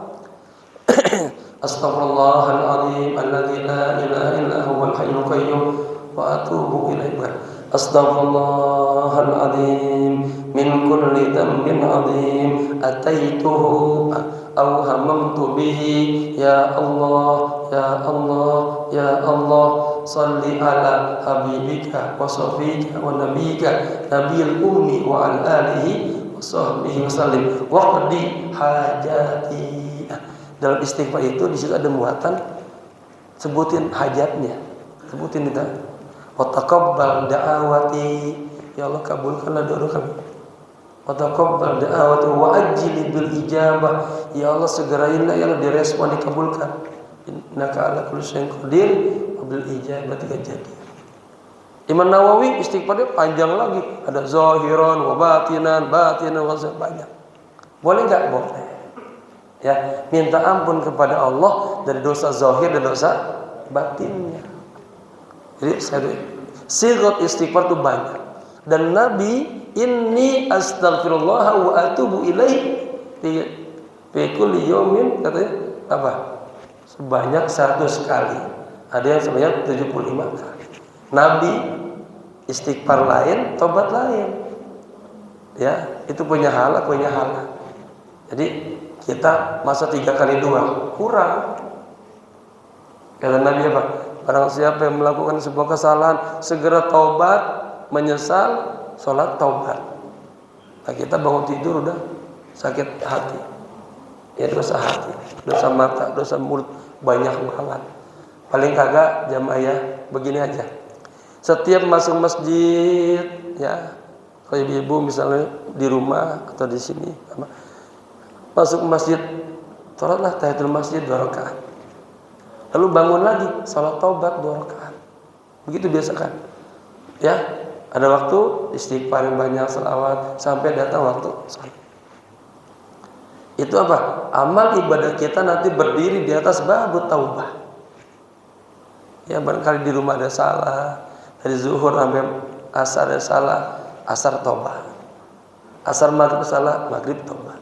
Astaghfirullahaladzim alladzi la ilaha illa huwal hayyul qayyum wa atubu ilaihi. Astaghfirullahaladzim min kulli dhanbin 'adzim ataituhu aw hamamtu bihi ya Allah ya Allah ya Allah salli ala habibika wa safika wa nabiyika nabiyil ummi wa ala alihi wa sahbihi wa sallim waqdi hajati. Dalam istighfar itu di situ ada muatan, sebutin hajatnya, sebutin itu. Wa taqabbal da'awati, ya Allah kabulkanlah doa kami. Wa taqabbal da'awati wa ajli bil ijabah, ya Allah segerainlah, ya Allah direspon, dikabulkan. Innaka ala kulli syai'in qadir wa bil ijabati jadi. Imam Nawawi istighfarnya panjang lagi, ada zahiran wa batinan wa banyak. Boleh enggak? Boleh. Ya, minta ampun kepada Allah dari dosa zahir dan dosa batinnya. Jadi sigat istighfar itu banyak. Dan Nabi, inni astaghfirullah wa atubu ilaih fi kulli yawmin, katanya apa? Sebanyak 100 kali. Ada yang sebanyak 75 kali. Nabi istighfar lain, tobat lain. Ya, itu punya hala. Jadi kita masa 3 kali 2 kurang. Kata Nabi apa? Barang siapa yang melakukan sebuah kesalahan, segera taubat, menyesal, sholat taubat. Nah, kita bangun tidur udah sakit hati, ya, dosa hati, dosa mata, dosa mulut, banyak banget. Paling kagak jamaah ya begini aja. Setiap masuk masjid, ya, kalau ibu misalnya di rumah atau di sini, masuk masjid, sholatlah tahiyatul masjid 2 rakaat. Lalu bangun lagi, sholat taubat 2 rakaat. Begitu biasakan. Ya, ada waktu istighfar yang banyak, selawat, sampai datang waktu sholat. Itu apa? Amal ibadah kita nanti berdiri di atas babut taubah. Ya, barangkali di rumah ada salah, dari zuhur sampai asar ada salah, asar taubat. Asar maghrib salah, maghrib taubat.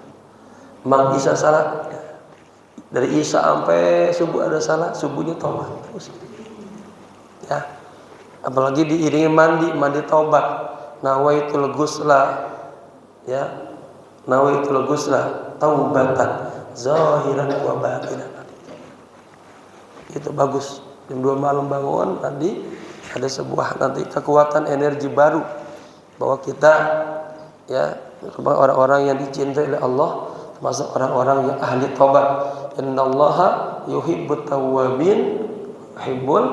Mag isya salah, dari isya sampai subuh ada salah, subuhnya taubat terus. Ya, apalagi diiringi mandi taubat. Nawaitul ghusla, ya, nawaitul ghusla taubatan zahiran wa batinan. Itu bagus. Jam 2 malam bangun mandi, ada sebuah nanti kekuatan energi baru bahwa kita, ya, orang-orang yang dicintai oleh Allah, termasuk orang-orang yang ahli taubat. Innallaha yuhibbut tawwabin yuhibbul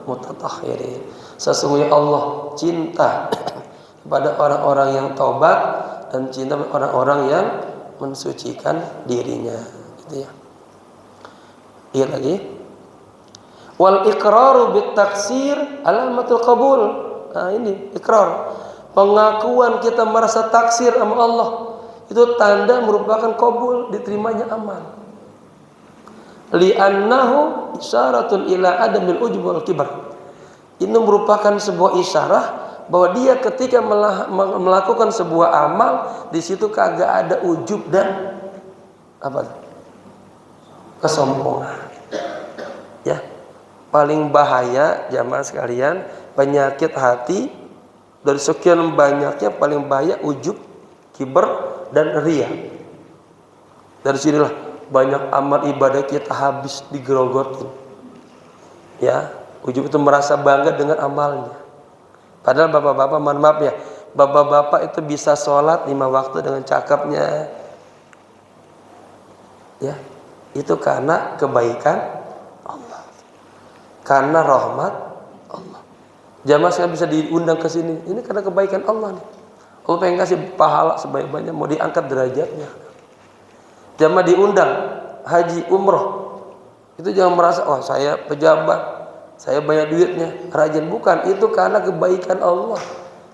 mutatahhirin. Sesungguhnya Allah cinta kepada orang-orang yang taubat dan cinta kepada orang-orang yang mensucikan dirinya, gitu ya. Iya lagi. Wal iqraru bit taksir alamatul qabul. Nah, ini ikrar. pengakuan kita merasa taksir sama Allah, itu tanda merupakan qabul, diterimanya amal. Li'annahu isyaratun ila adamil ujub wal kibar. Ini merupakan sebuah isyarah bahwa dia ketika melakukan sebuah amal, di situ kagak ada ujub dan apa? Kesombongan. Ya. Paling bahaya jamaah sekalian, penyakit hati dari sekian banyaknya paling bahaya ujub, kibar dan riya. Dari sinilah banyak amal ibadah kita habis digerogotin. Ya, ujub itu merasa bangga dengan amalnya. Padahal bapak-bapak, mohon maaf ya, bapak-bapak itu bisa sholat 5 waktu dengan cakapnya. Ya, itu karena kebaikan Allah, karena rahmat Allah. Jamaah saya bisa diundang ke sini, ini karena kebaikan Allah nih. Allah pengen kasih pahala sebanyak-banyak, mau diangkat derajatnya. Jamaah diundang haji umroh, itu jangan merasa wah saya pejabat, saya banyak duitnya, rajin. Bukan, itu karena kebaikan Allah,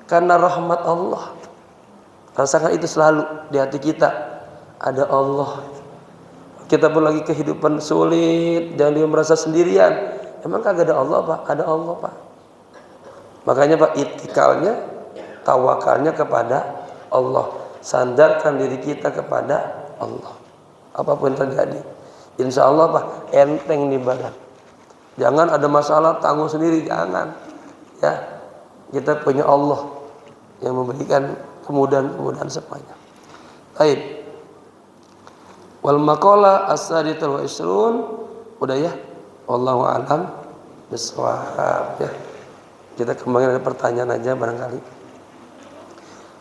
karena rahmat Allah. Rasakan itu selalu di hati kita, ada Allah. Kita pun lagi kehidupan sulit, jangan dia merasa sendirian. Emang kagak ada Allah Pak? Ada Allah Pak. Makanya Pak, itikalnya, tawakalnya kepada Allah. Sandarkan diri kita kepada Allah. Apapun terjadi, insya Allah Pak, enteng nih badan. Jangan ada masalah tanggung sendiri, jangan. Ya, kita punya Allah yang memberikan kemudahan-kemudahan semuanya. Baik. Wal maqala as-saditsah wa isrun, udah ya. Wallahu a'lam bishawab ya. Kita kembali ada pertanyaan aja barangkali.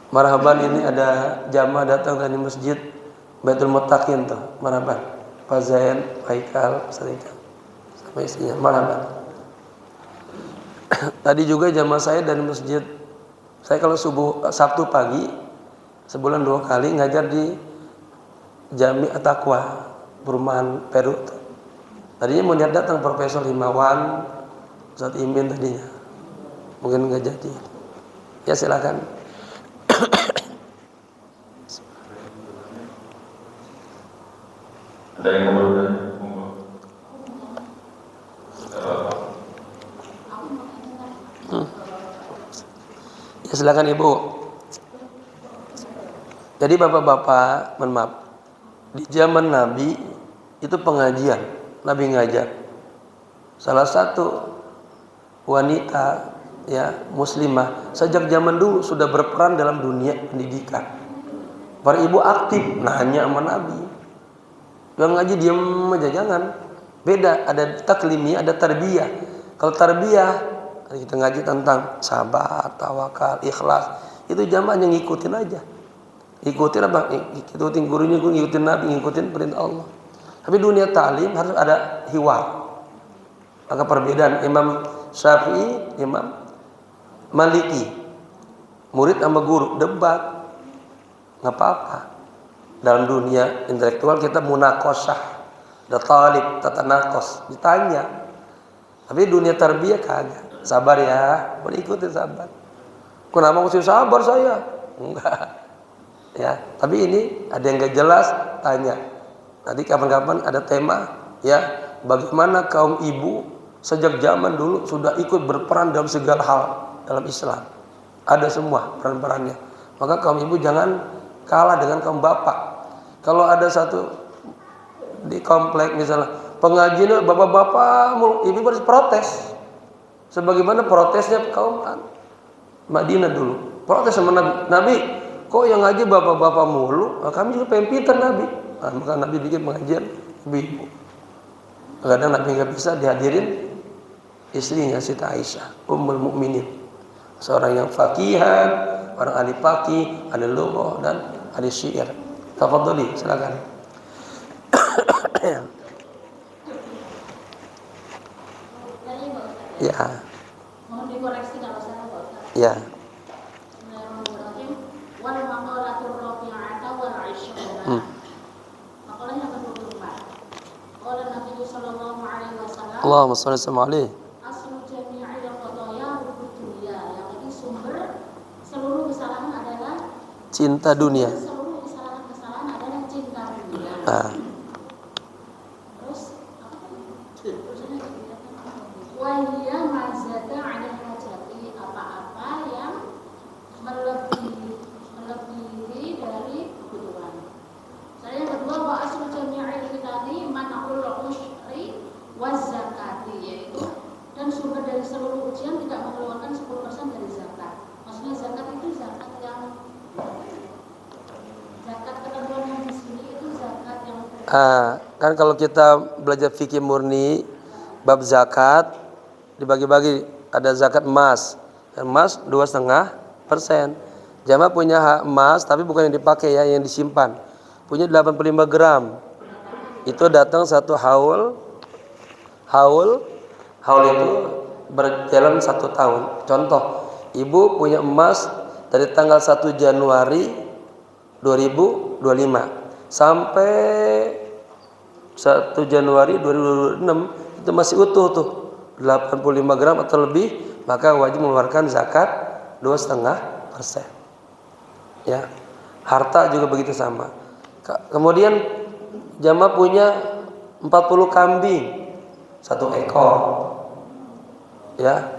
Marhaban, ini ada jamaah datang dari masjid Baitul Muttaqin tuh, marhaban. Pak Zain, Pak Ikal, Sarika sama istrinya, marhaban. Tadi juga jamaah saya dari masjid. Saya kalau Sabtu pagi sebulan 2 kali ngajar di Jami At-Taqwa, perumahan Peru tuh. Tadinya mau lihat datang Profesor Himawan, Ustaz Imin tadinya. Mungkin nggak jadi. Ya silakan. Ada yang mau bertanya? Ya silakan Ibu. Jadi bapak-bapak, mohon maaf, di zaman Nabi itu pengajian, Nabi ngajar. Salah satu wanita ya muslimah sejak zaman dulu sudah berperan dalam dunia pendidikan. Para ibu aktif nanya sama Nabi. Jangan ngaji diem aja, jangan. Beda, ada taklimiyah, ada tarbiyah. Kalau tarbiyah kita ngaji tentang sabar, tawakal, ikhlas. Itu jamaahnya ngikutin aja. Ikutin apa? Ikutin gurunya, ngikutin Nabi, ngikutin perintah Allah. Tapi dunia ta'lim harus ada hiwar. Maka perbedaan Imam Syafi'i, Imam Maliki, murid sama guru debat, nggak apa-apa. Dalam dunia intelektual kita munakosah, ada talib, tatanakos, ditanya. Tapi dunia tarbiyah kagak. Sabar ya, boleh ikutin sabar. Kenapa mesti sabar saya? Enggak. Ya, tapi ini ada yang nggak jelas, tanya. Nanti kapan-kapan ada tema, ya, bagaimana kaum ibu sejak zaman dulu sudah ikut berperan dalam segala hal dalam Islam. Ada semua peran-perannya. Maka kaum ibu jangan kalah dengan kaum bapak. Kalau ada satu di komplek misalnya pengajian bapak-bapak, ibu harus protes. Sebagaimana protesnya kaum Madinah dulu. Protes sama Nabi. Nabi, kok yang ngaji bapak-bapak mulu? Nah, kami juga pengen pintar Nabi. Nah, maka Nabi bikin pengajian ibu-ibu. Kadang Nabi nggak bisa dihadirin istrinya Siti Aisyah, Ummul Mukminin. Seorang yang faqihan, orang ahli faqih, ahli lughah dan ahli syair. Tafadhali, silakan. Ya. Mohon dikoreksi kalau salah, Pak Ustaz. Ya. Bismillahirrahmanirrahim. Wal maqalatur rafi'ata wal 'ishrun. Maqalah yang ke-24. Qala Nabi sallallahu alaihi wasallam, Allahumma shalli alaihi. aslu jami'il qadaya rukun dunya. Yang ini sumber seluruh kesalahan adalah cinta dunia. seluruh kesalahan adalah cinta dunia. Nah, Terus tulisannya wahia mazada ala hajati, apa-apa yang melebihi dari kebutuhan. Saya yang kedua wa aslu jami'il fitani man'ul usyri waz zakati, yaitu dan sumber dari seluruh ujian tidak mengeluarkan 10% dari zakat. Maksudnya zakat itu zakat yang zakat ketentuan yang di sini itu zakat yang kan kalau kita belajar fikih murni bab zakat dibagi-bagi, ada zakat emas. Emas 2,5%. Jamaah punya hak emas tapi bukan yang dipakai ya, yang disimpan. Punya 85 gram. Itu datang satu haul. Haul itu berjalan 1 tahun. Contoh, ibu punya emas dari tanggal 1 Januari 2025 sampai 1 Januari 2026 itu masih utuh tuh 85 gram atau lebih, maka wajib mengeluarkan zakat 2,5%. Ya, harta juga begitu sama. Kemudian jamaah punya 40 kambing 1 ekor, ya,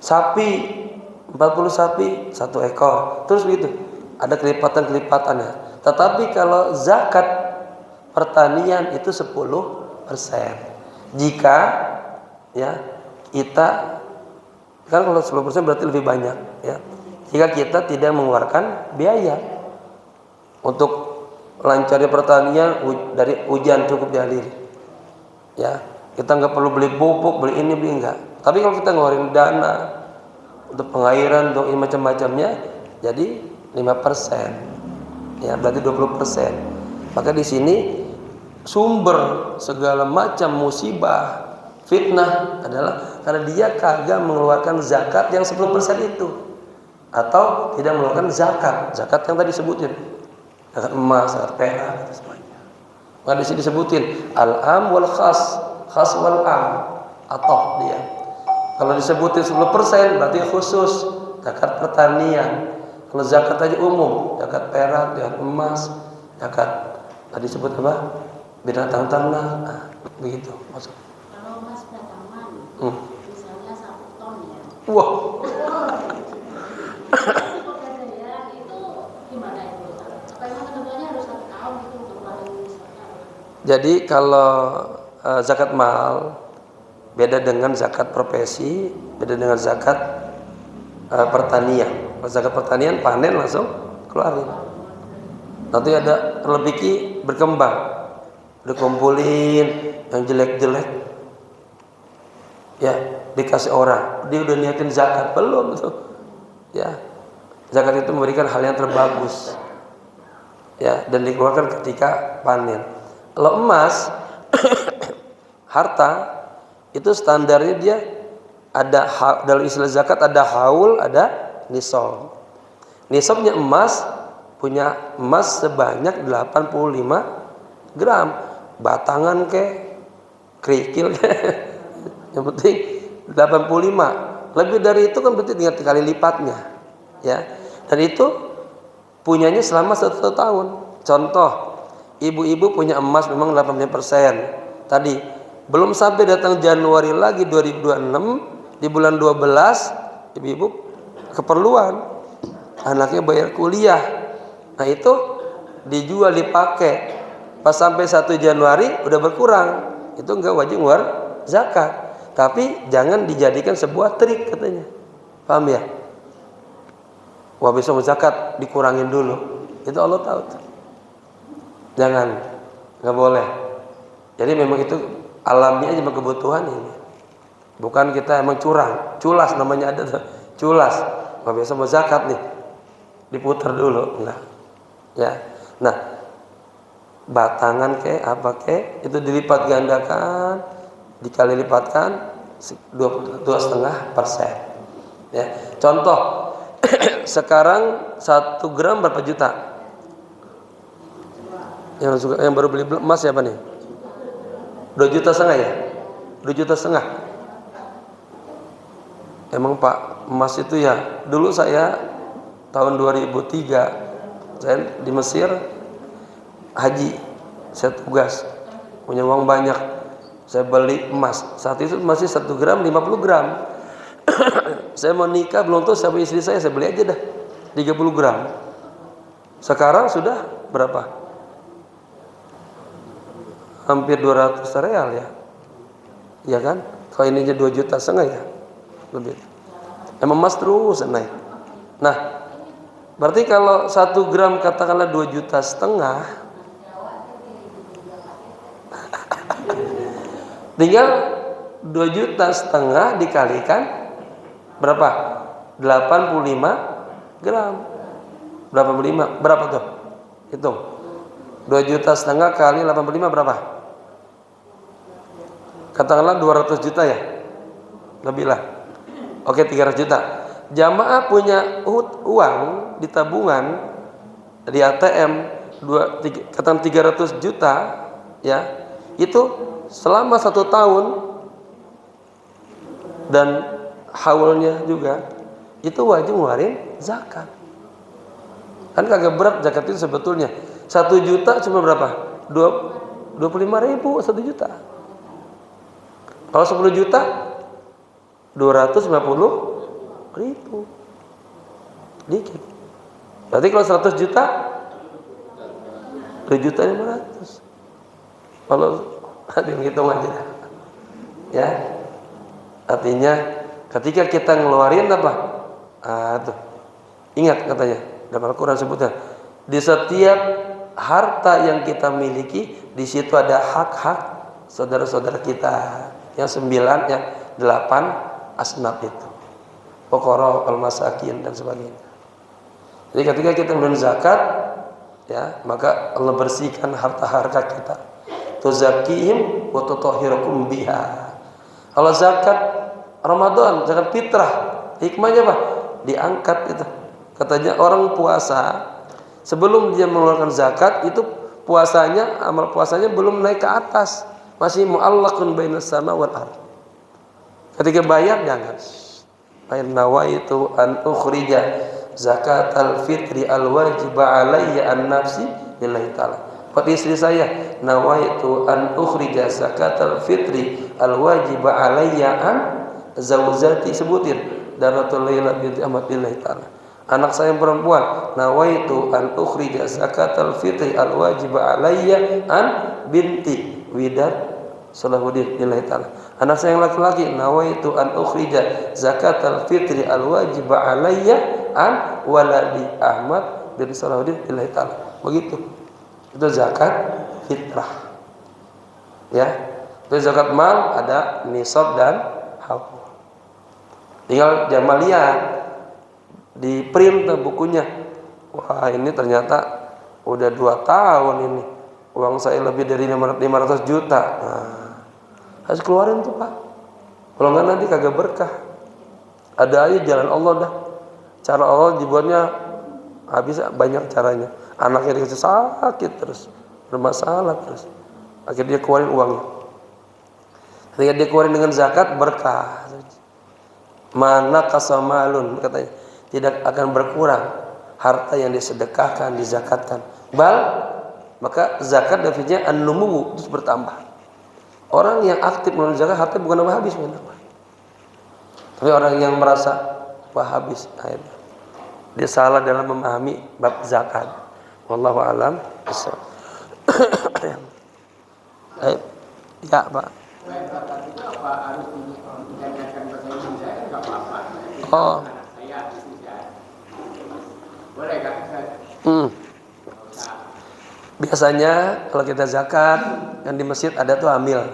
sapi 40 sapi 1 ekor, terus begitu. Ada kelipatan-kelipatannya. Tetapi kalau zakat pertanian itu 10%. Jika ya kita kan kalau 10% berarti lebih banyak ya. Jika kita tidak mengeluarkan biaya untuk lancarnya pertanian dari hujan cukup dialiri. Ya, kita nggak perlu beli pupuk, beli ini, beli enggak. Tapi kalau kita ngeluarin dana untuk pengairan, untuk macam-macamnya, jadi 5%. Ya, berarti 20%. Maka di sini sumber segala macam musibah, fitnah adalah karena dia kagak mengeluarkan zakat yang 10% itu, atau tidak mengeluarkan zakat yang tadi disebutin, zakat emas, zakat perak, itu semuanya. Maka di sini disebutin al-am wal khas wal am, atau dia. Kalau disebutin 10% berarti khusus zakat pertanian. Kalau zakat aja umum, zakat perak, zakat emas, zakat tadi disebut apa? Binatang ternak, begitu maksud. kalau emas batangan, misalnya 1 ton ya. Wah. Pegadaian itu gimana itu? Apa yang ketentuannya harus 1 tahun itu untuk paling zakat? Jadi kalau zakat mal beda dengan zakat profesi, beda dengan zakat pertanian. Kalau zakat pertanian panen langsung keluarin. Nanti ada lebih berkembang, dikumpulin yang jelek-jelek, ya dikasih orang. Dia udah niatin zakat belum tuh? Ya, zakat itu memberikan hal yang terbagus, ya, dan dikeluarkan ketika panen. Kalau emas, harta itu standarnya dia ada dalam istilah zakat ada haul, ada nisab. Nisabnya emas, punya emas sebanyak 85 gram, batangan kerikil yang penting 85. Lebih dari itu kan berarti tinggal kali lipatnya, ya. Dan itu punyanya selama 1 tahun. Contoh, ibu-ibu punya emas memang 85%. Tadi belum sampai datang Januari lagi 2026, di bulan 12 ibu-ibu keperluan anaknya bayar kuliah. Nah itu dijual, dipakai. Pas sampai 1 Januari udah berkurang. Itu enggak wajib ngeluar zakat. Tapi jangan dijadikan sebuah trik katanya. Paham ya? Wah besok zakat dikurangin dulu. Itu Allah tahu tuh. Jangan, enggak boleh. Jadi memang itu alamiah aja kebutuhan ini. Bukan kita emang curang, culas namanya ada tuh. Culas. Wah besok mau zakat nih. Diputar dulu, enggak. Ya. Nah, batangan apa itu dilipat gandakan, dikali lipatkan 22,5%. Ya. Contoh, sekarang 1 gram berapa juta? Yang baru beli emas siapa nih? 2,5 juta ya? 2,5 juta. Emang Pak, emas itu ya, dulu saya tahun 2003 saya di Mesir haji, saya tugas, punya uang banyak, saya beli emas. Saat itu masih 1 gram 50 gram. Saya mau nikah belum tahu siapa istri saya beli aja dah 30 gram. Sekarang sudah berapa? Hampir 200 real ya. Ya kan? Kalau ini aja 2,5 juta ya. Lebih. Emang emas terus naik. Nah, berarti kalau 1 gram katakanlah 2,5 juta, tinggal 2,5 juta dikalikan berapa? 85 gram. Berapa tuh? Hitung. 2,5 juta kali 85 berapa? Katakanlah 200 juta ya. Lebih lah. Oke, 300 juta. Jamaah punya uang di tabungan di ATM katakan 300 juta ya. Itu selama 1 tahun dan haulnya juga itu wajib ngeluarin zakat. Kan kagak berat zakat itu sebetulnya. 1 juta cuma berapa? 25.000 1 juta. Kalau 10 juta 250.000. Dikit. Berarti kalau 100 juta 2.500.000. Kalau hadirin hitung aja. Ya. Artinya ketika kita ngeluarin apa? Tuh. Ingat katanya dalam Al-Qur'an sebutnya, di setiap harta yang kita miliki di situ ada hak-hak saudara-saudara kita. Yang 9, yang 8 asnaf itu. Fuqara, al-masakin dan sebagainya. Jadi ketika kita menunaikan zakat, ya, maka Allah bersihkan harta-harta kita. Tuzakihim wa tutahhirukum biha. Kalau zakat Ramadan, zakat fitrah, hikmahnya apa? Diangkat itu. Katanya orang puasa sebelum dia mengeluarkan zakat itu puasanya, amal puasanya belum naik ke atas, masih mu'allaqun bainas sama wal ard. Ketika bayar jangan. Bayar nawaitu an ukhrija zakatal fitri al wajib alayya an nafsi lillahi ta'ala. Buat istri saya, nawaitu an ukhrija zakatal fitri al wajib alayya an zawjati, sebutin Daratul Laila binti Ahmad lillahi ta'ala. Anak saya yang perempuan, nawaitu an ukhrija zakatal fitri al wajib alayya an binti Widad Salahuddin lillahi ta'ala. Anak saya yang laki-laki, nawaitu an ukhrija zakatal fitri al wajib alayya an waladi Ahmad bin Salahuddin lillahi ta'ala. Begitu. Itu zakat fitrah. Ya. Itu zakat mal ada nisab dan haul. Tinggal jamaah lihat di print bukunya. Wah, ini ternyata udah 2 tahun ini. Uang saya lebih dari 500 juta. Nah, harus keluarin tuh, Pak. Kalau enggak nanti kagak berkah. Ada aja jalan Allah dah. Cara Allah dibuatnya habis, banyak caranya. Anaknya dikasih sakit terus, bermasalah terus. Akhirnya dia keluarin uangnya. Ketika dia keluarin dengan zakat, berkah. Mana kasamalun, katanya, tidak akan berkurang harta yang disedekahkan, dizakatkan. Maka zakat definisinya an-numu, terus bertambah. Orang yang aktif mengeluarkan zakat, harta bukan nambah habis, tapi orang yang merasa wah habis, akhirnya dia salah dalam memahami bab zakat. Wallahu a'lam. Ya, Pak. Oh. Biasanya kalau kita zakat kan di masjid ada tuh amil.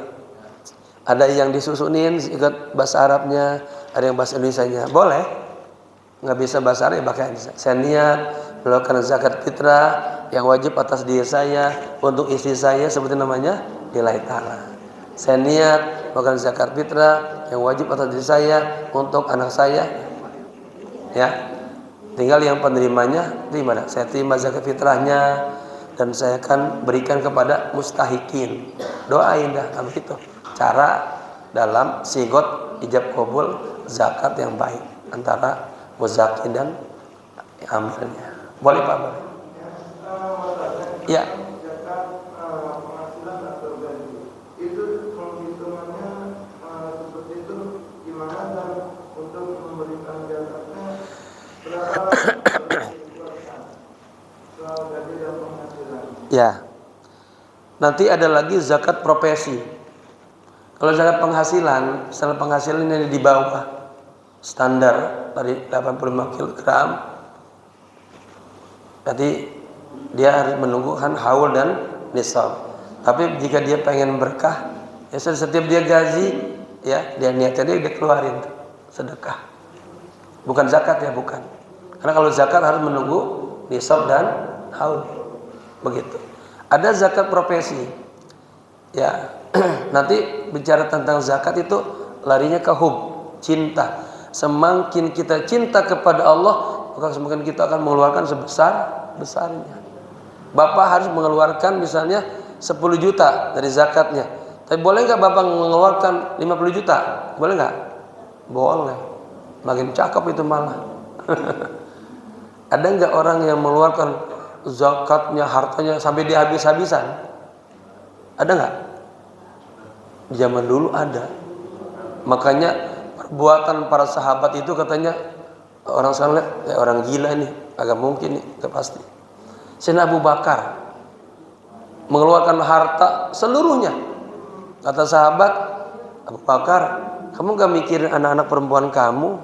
Ada yang disusunin ikut bahasa Arabnya, ada yang bahasa Indonesianya. Boleh. Nggak bisa bahasa Arab ya pakai saya niat melakukan zakat fitrah yang wajib atas diri saya untuk istri saya seperti namanya lillahi ta'ala. Saya niat melakukan zakat fitrah yang wajib atas diri saya untuk anak saya. Ya. Tinggal yang penerimanya terima dah. Saya terima zakat fitrahnya dan saya akan berikan kepada mustahikin. Doain dah begitu. Cara dalam sigot ijab qabul zakat yang baik antara muzaki dan ambilnya. Boleh Pak, boleh. Ya. Penghasilan atau gaji itu penghitungannya seperti itu gimana, dan untuk memberikan zakatnya berapa dikeluarkan soal gaji dan penghasilan? Ya. Nanti ada lagi zakat profesi. Kalau zakat penghasilan, misalnya penghasilan yang di bawah standar dari 85 kg, berarti dia harus menunggu haul dan nisab. Tapi jika dia pengen berkah, ya setiap dia gaji, ya dia niatnya dia keluarin sedekah. Bukan zakat ya, bukan. Karena kalau zakat harus menunggu nisab dan haul. Begitu. Ada zakat profesi. Ya, nanti bicara tentang zakat itu larinya ke hub, cinta. Semakin kita cinta kepada Allah, maka semakin kita akan mengeluarkan sebesar-besarnya. Bapak harus mengeluarkan misalnya 10 juta dari zakatnya. Tapi boleh nggak Bapak mengeluarkan 50 juta? Boleh nggak? Boleh. Makin cakep itu malah. Ada nggak orang yang mengeluarkan zakatnya, hartanya sampai dihabis-habisan? Ada nggak? Zaman dulu ada. Makanya perbuatan para sahabat itu katanya orang sekarang lihat, orang gila ini, agak mungkin nih, agak pasti. Sayyidina Abu Bakar mengeluarkan harta seluruhnya. Kata sahabat, Abu Bakar, kamu gak mikirin anak-anak perempuan kamu?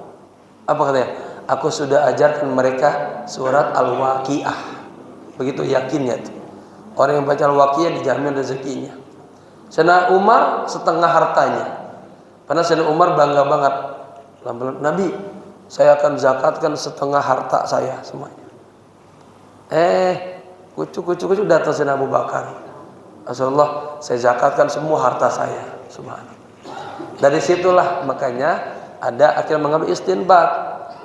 Apa katanya? Aku sudah ajarkan mereka surat Al-Waqiah. Begitu yakinnya tuh. Orang yang baca Al-Waqiah dijamin rezekinya. Sayyidina Umar setengah hartanya. Karena Sayyidina Umar bangga banget. Nabi, saya akan zakatkan setengah harta saya semuanya. Kucuk datang Sayyidina Abu Bakar. Rasulullah, saya zakatkan semua harta saya. Subhanallah. Dari situlah makanya ada akhirnya mengambil istinbat.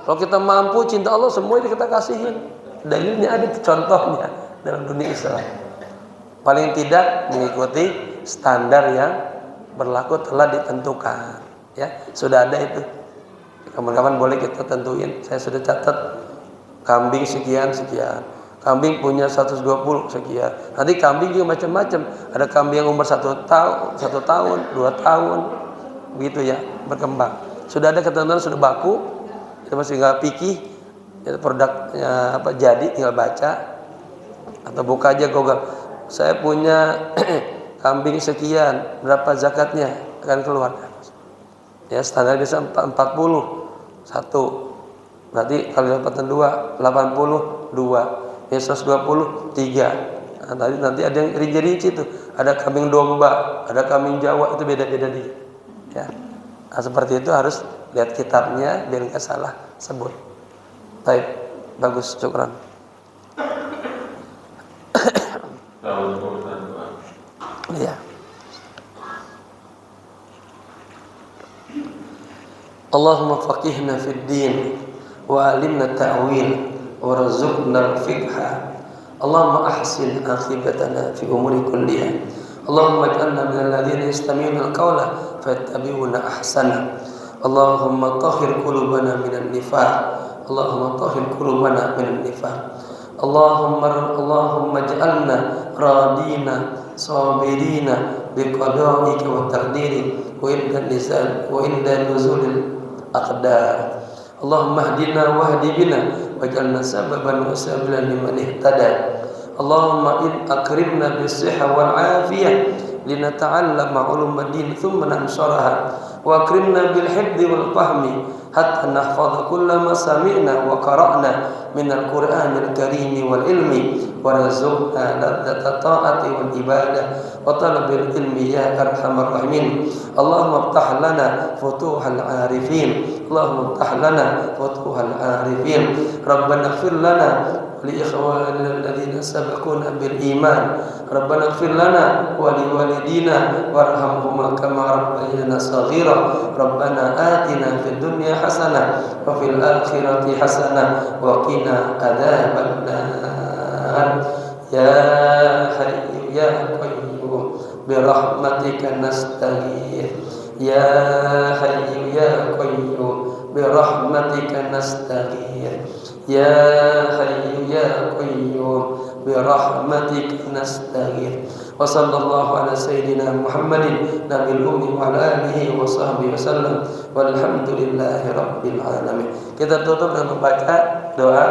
Kalau kita mampu cinta Allah, semua itu kita kasihin. Dalilnya ada, contohnya dalam dunia Islam. Paling tidak mengikuti standar yang berlaku telah ditentukan. Ya, sudah ada itu. Kawan-kawan boleh kita tentuin. Saya sudah catat kambing sekian. Kambing punya 120 sekian. Nanti kambing juga macam-macam. Ada kambing yang umur 1 tahun, 2 tahun, begitu ya, berkembang. Sudah ada ketentuan, sudah baku. Kita masih tinggal pikir, produknya apa jadi, tinggal baca atau buka aja Google. Saya punya kambing sekian, berapa zakatnya akan keluar? Ya standar bisa 40, 1. Berarti kalau dapatan 2, 80, 2. Ya 120, 3. Nah, nanti ada yang rinci itu. Ada kambing domba, ada kambing Jawa, itu beda-beda dia. Ya. Nah, seperti itu harus lihat kitabnya biar nggak salah sebut. Baik, bagus, syukran. Ya. Allahumma faqihna fid din wa alimna ta'wil warzuqna al-fiqha. Allahumma ahsin aqibatana fi umuri kulliha. Allahumma ij'alna minal ladzina yastami'una al-qawla fayattabi'una ahsana. Allahumma tahhir qulubana minan nifaq. Allahumma tahhir qulubana minan nifaq. Allahumma ij'alna radina sabirina biqada'ika wa taqdiri wa inda nuzulil aqdar. Allahumma hdina wahdi bina waj'alna sababan wa sabilan liman ihtada. Allahumma in akrimna bis-sihha wal afiyah linata'allama ulum ad-din thumma nansharaha wa akrimna bil hifdzi wal fahmi hatta nahfadha kulla ma sami'na wa qara'na min al-Qur'anil karim wal ilmi warzuqna ladzata ta'ati wal ibadah wa talabil ilmi ya arhamar rahimin. Allahumma iftah lana futuhal arifin. Allahumma iftah lana futuhal arifin. Rabbana ighfir lana li ikhwanina alladhina sabaquna bil iman. Rabbana ighfir lana wa li walidina warhamhuma kama rabbayana shaghira. Rabbana atina fid dunya hasanah wa fil akhirati hasanah wa qina adzabannar. Ya hayyu ya qayyum bi rahmatika nastaghith. Ya hayyu ya qayyum برحمتك نستغيث يا حي يا قيوم برحمتك نستغيث وصلى الله على سيدنا محمد نبي الأمي وعلى آله وصحبه وسلم والحمد لله رب العالمين. Kita tutup dengan membaca doa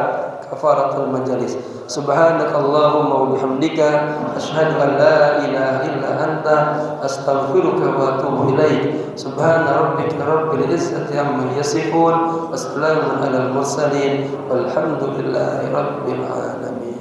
kafaratul majalis. Subhanakallahumma wa bihamdika asyhadu an la ilaha illa anta astaghfiruka wa atubu ilaik. Subhana rabbika rabbil izzati amma yasifun wa salamun alal mursalin walhamdulillahi rabbil alamin.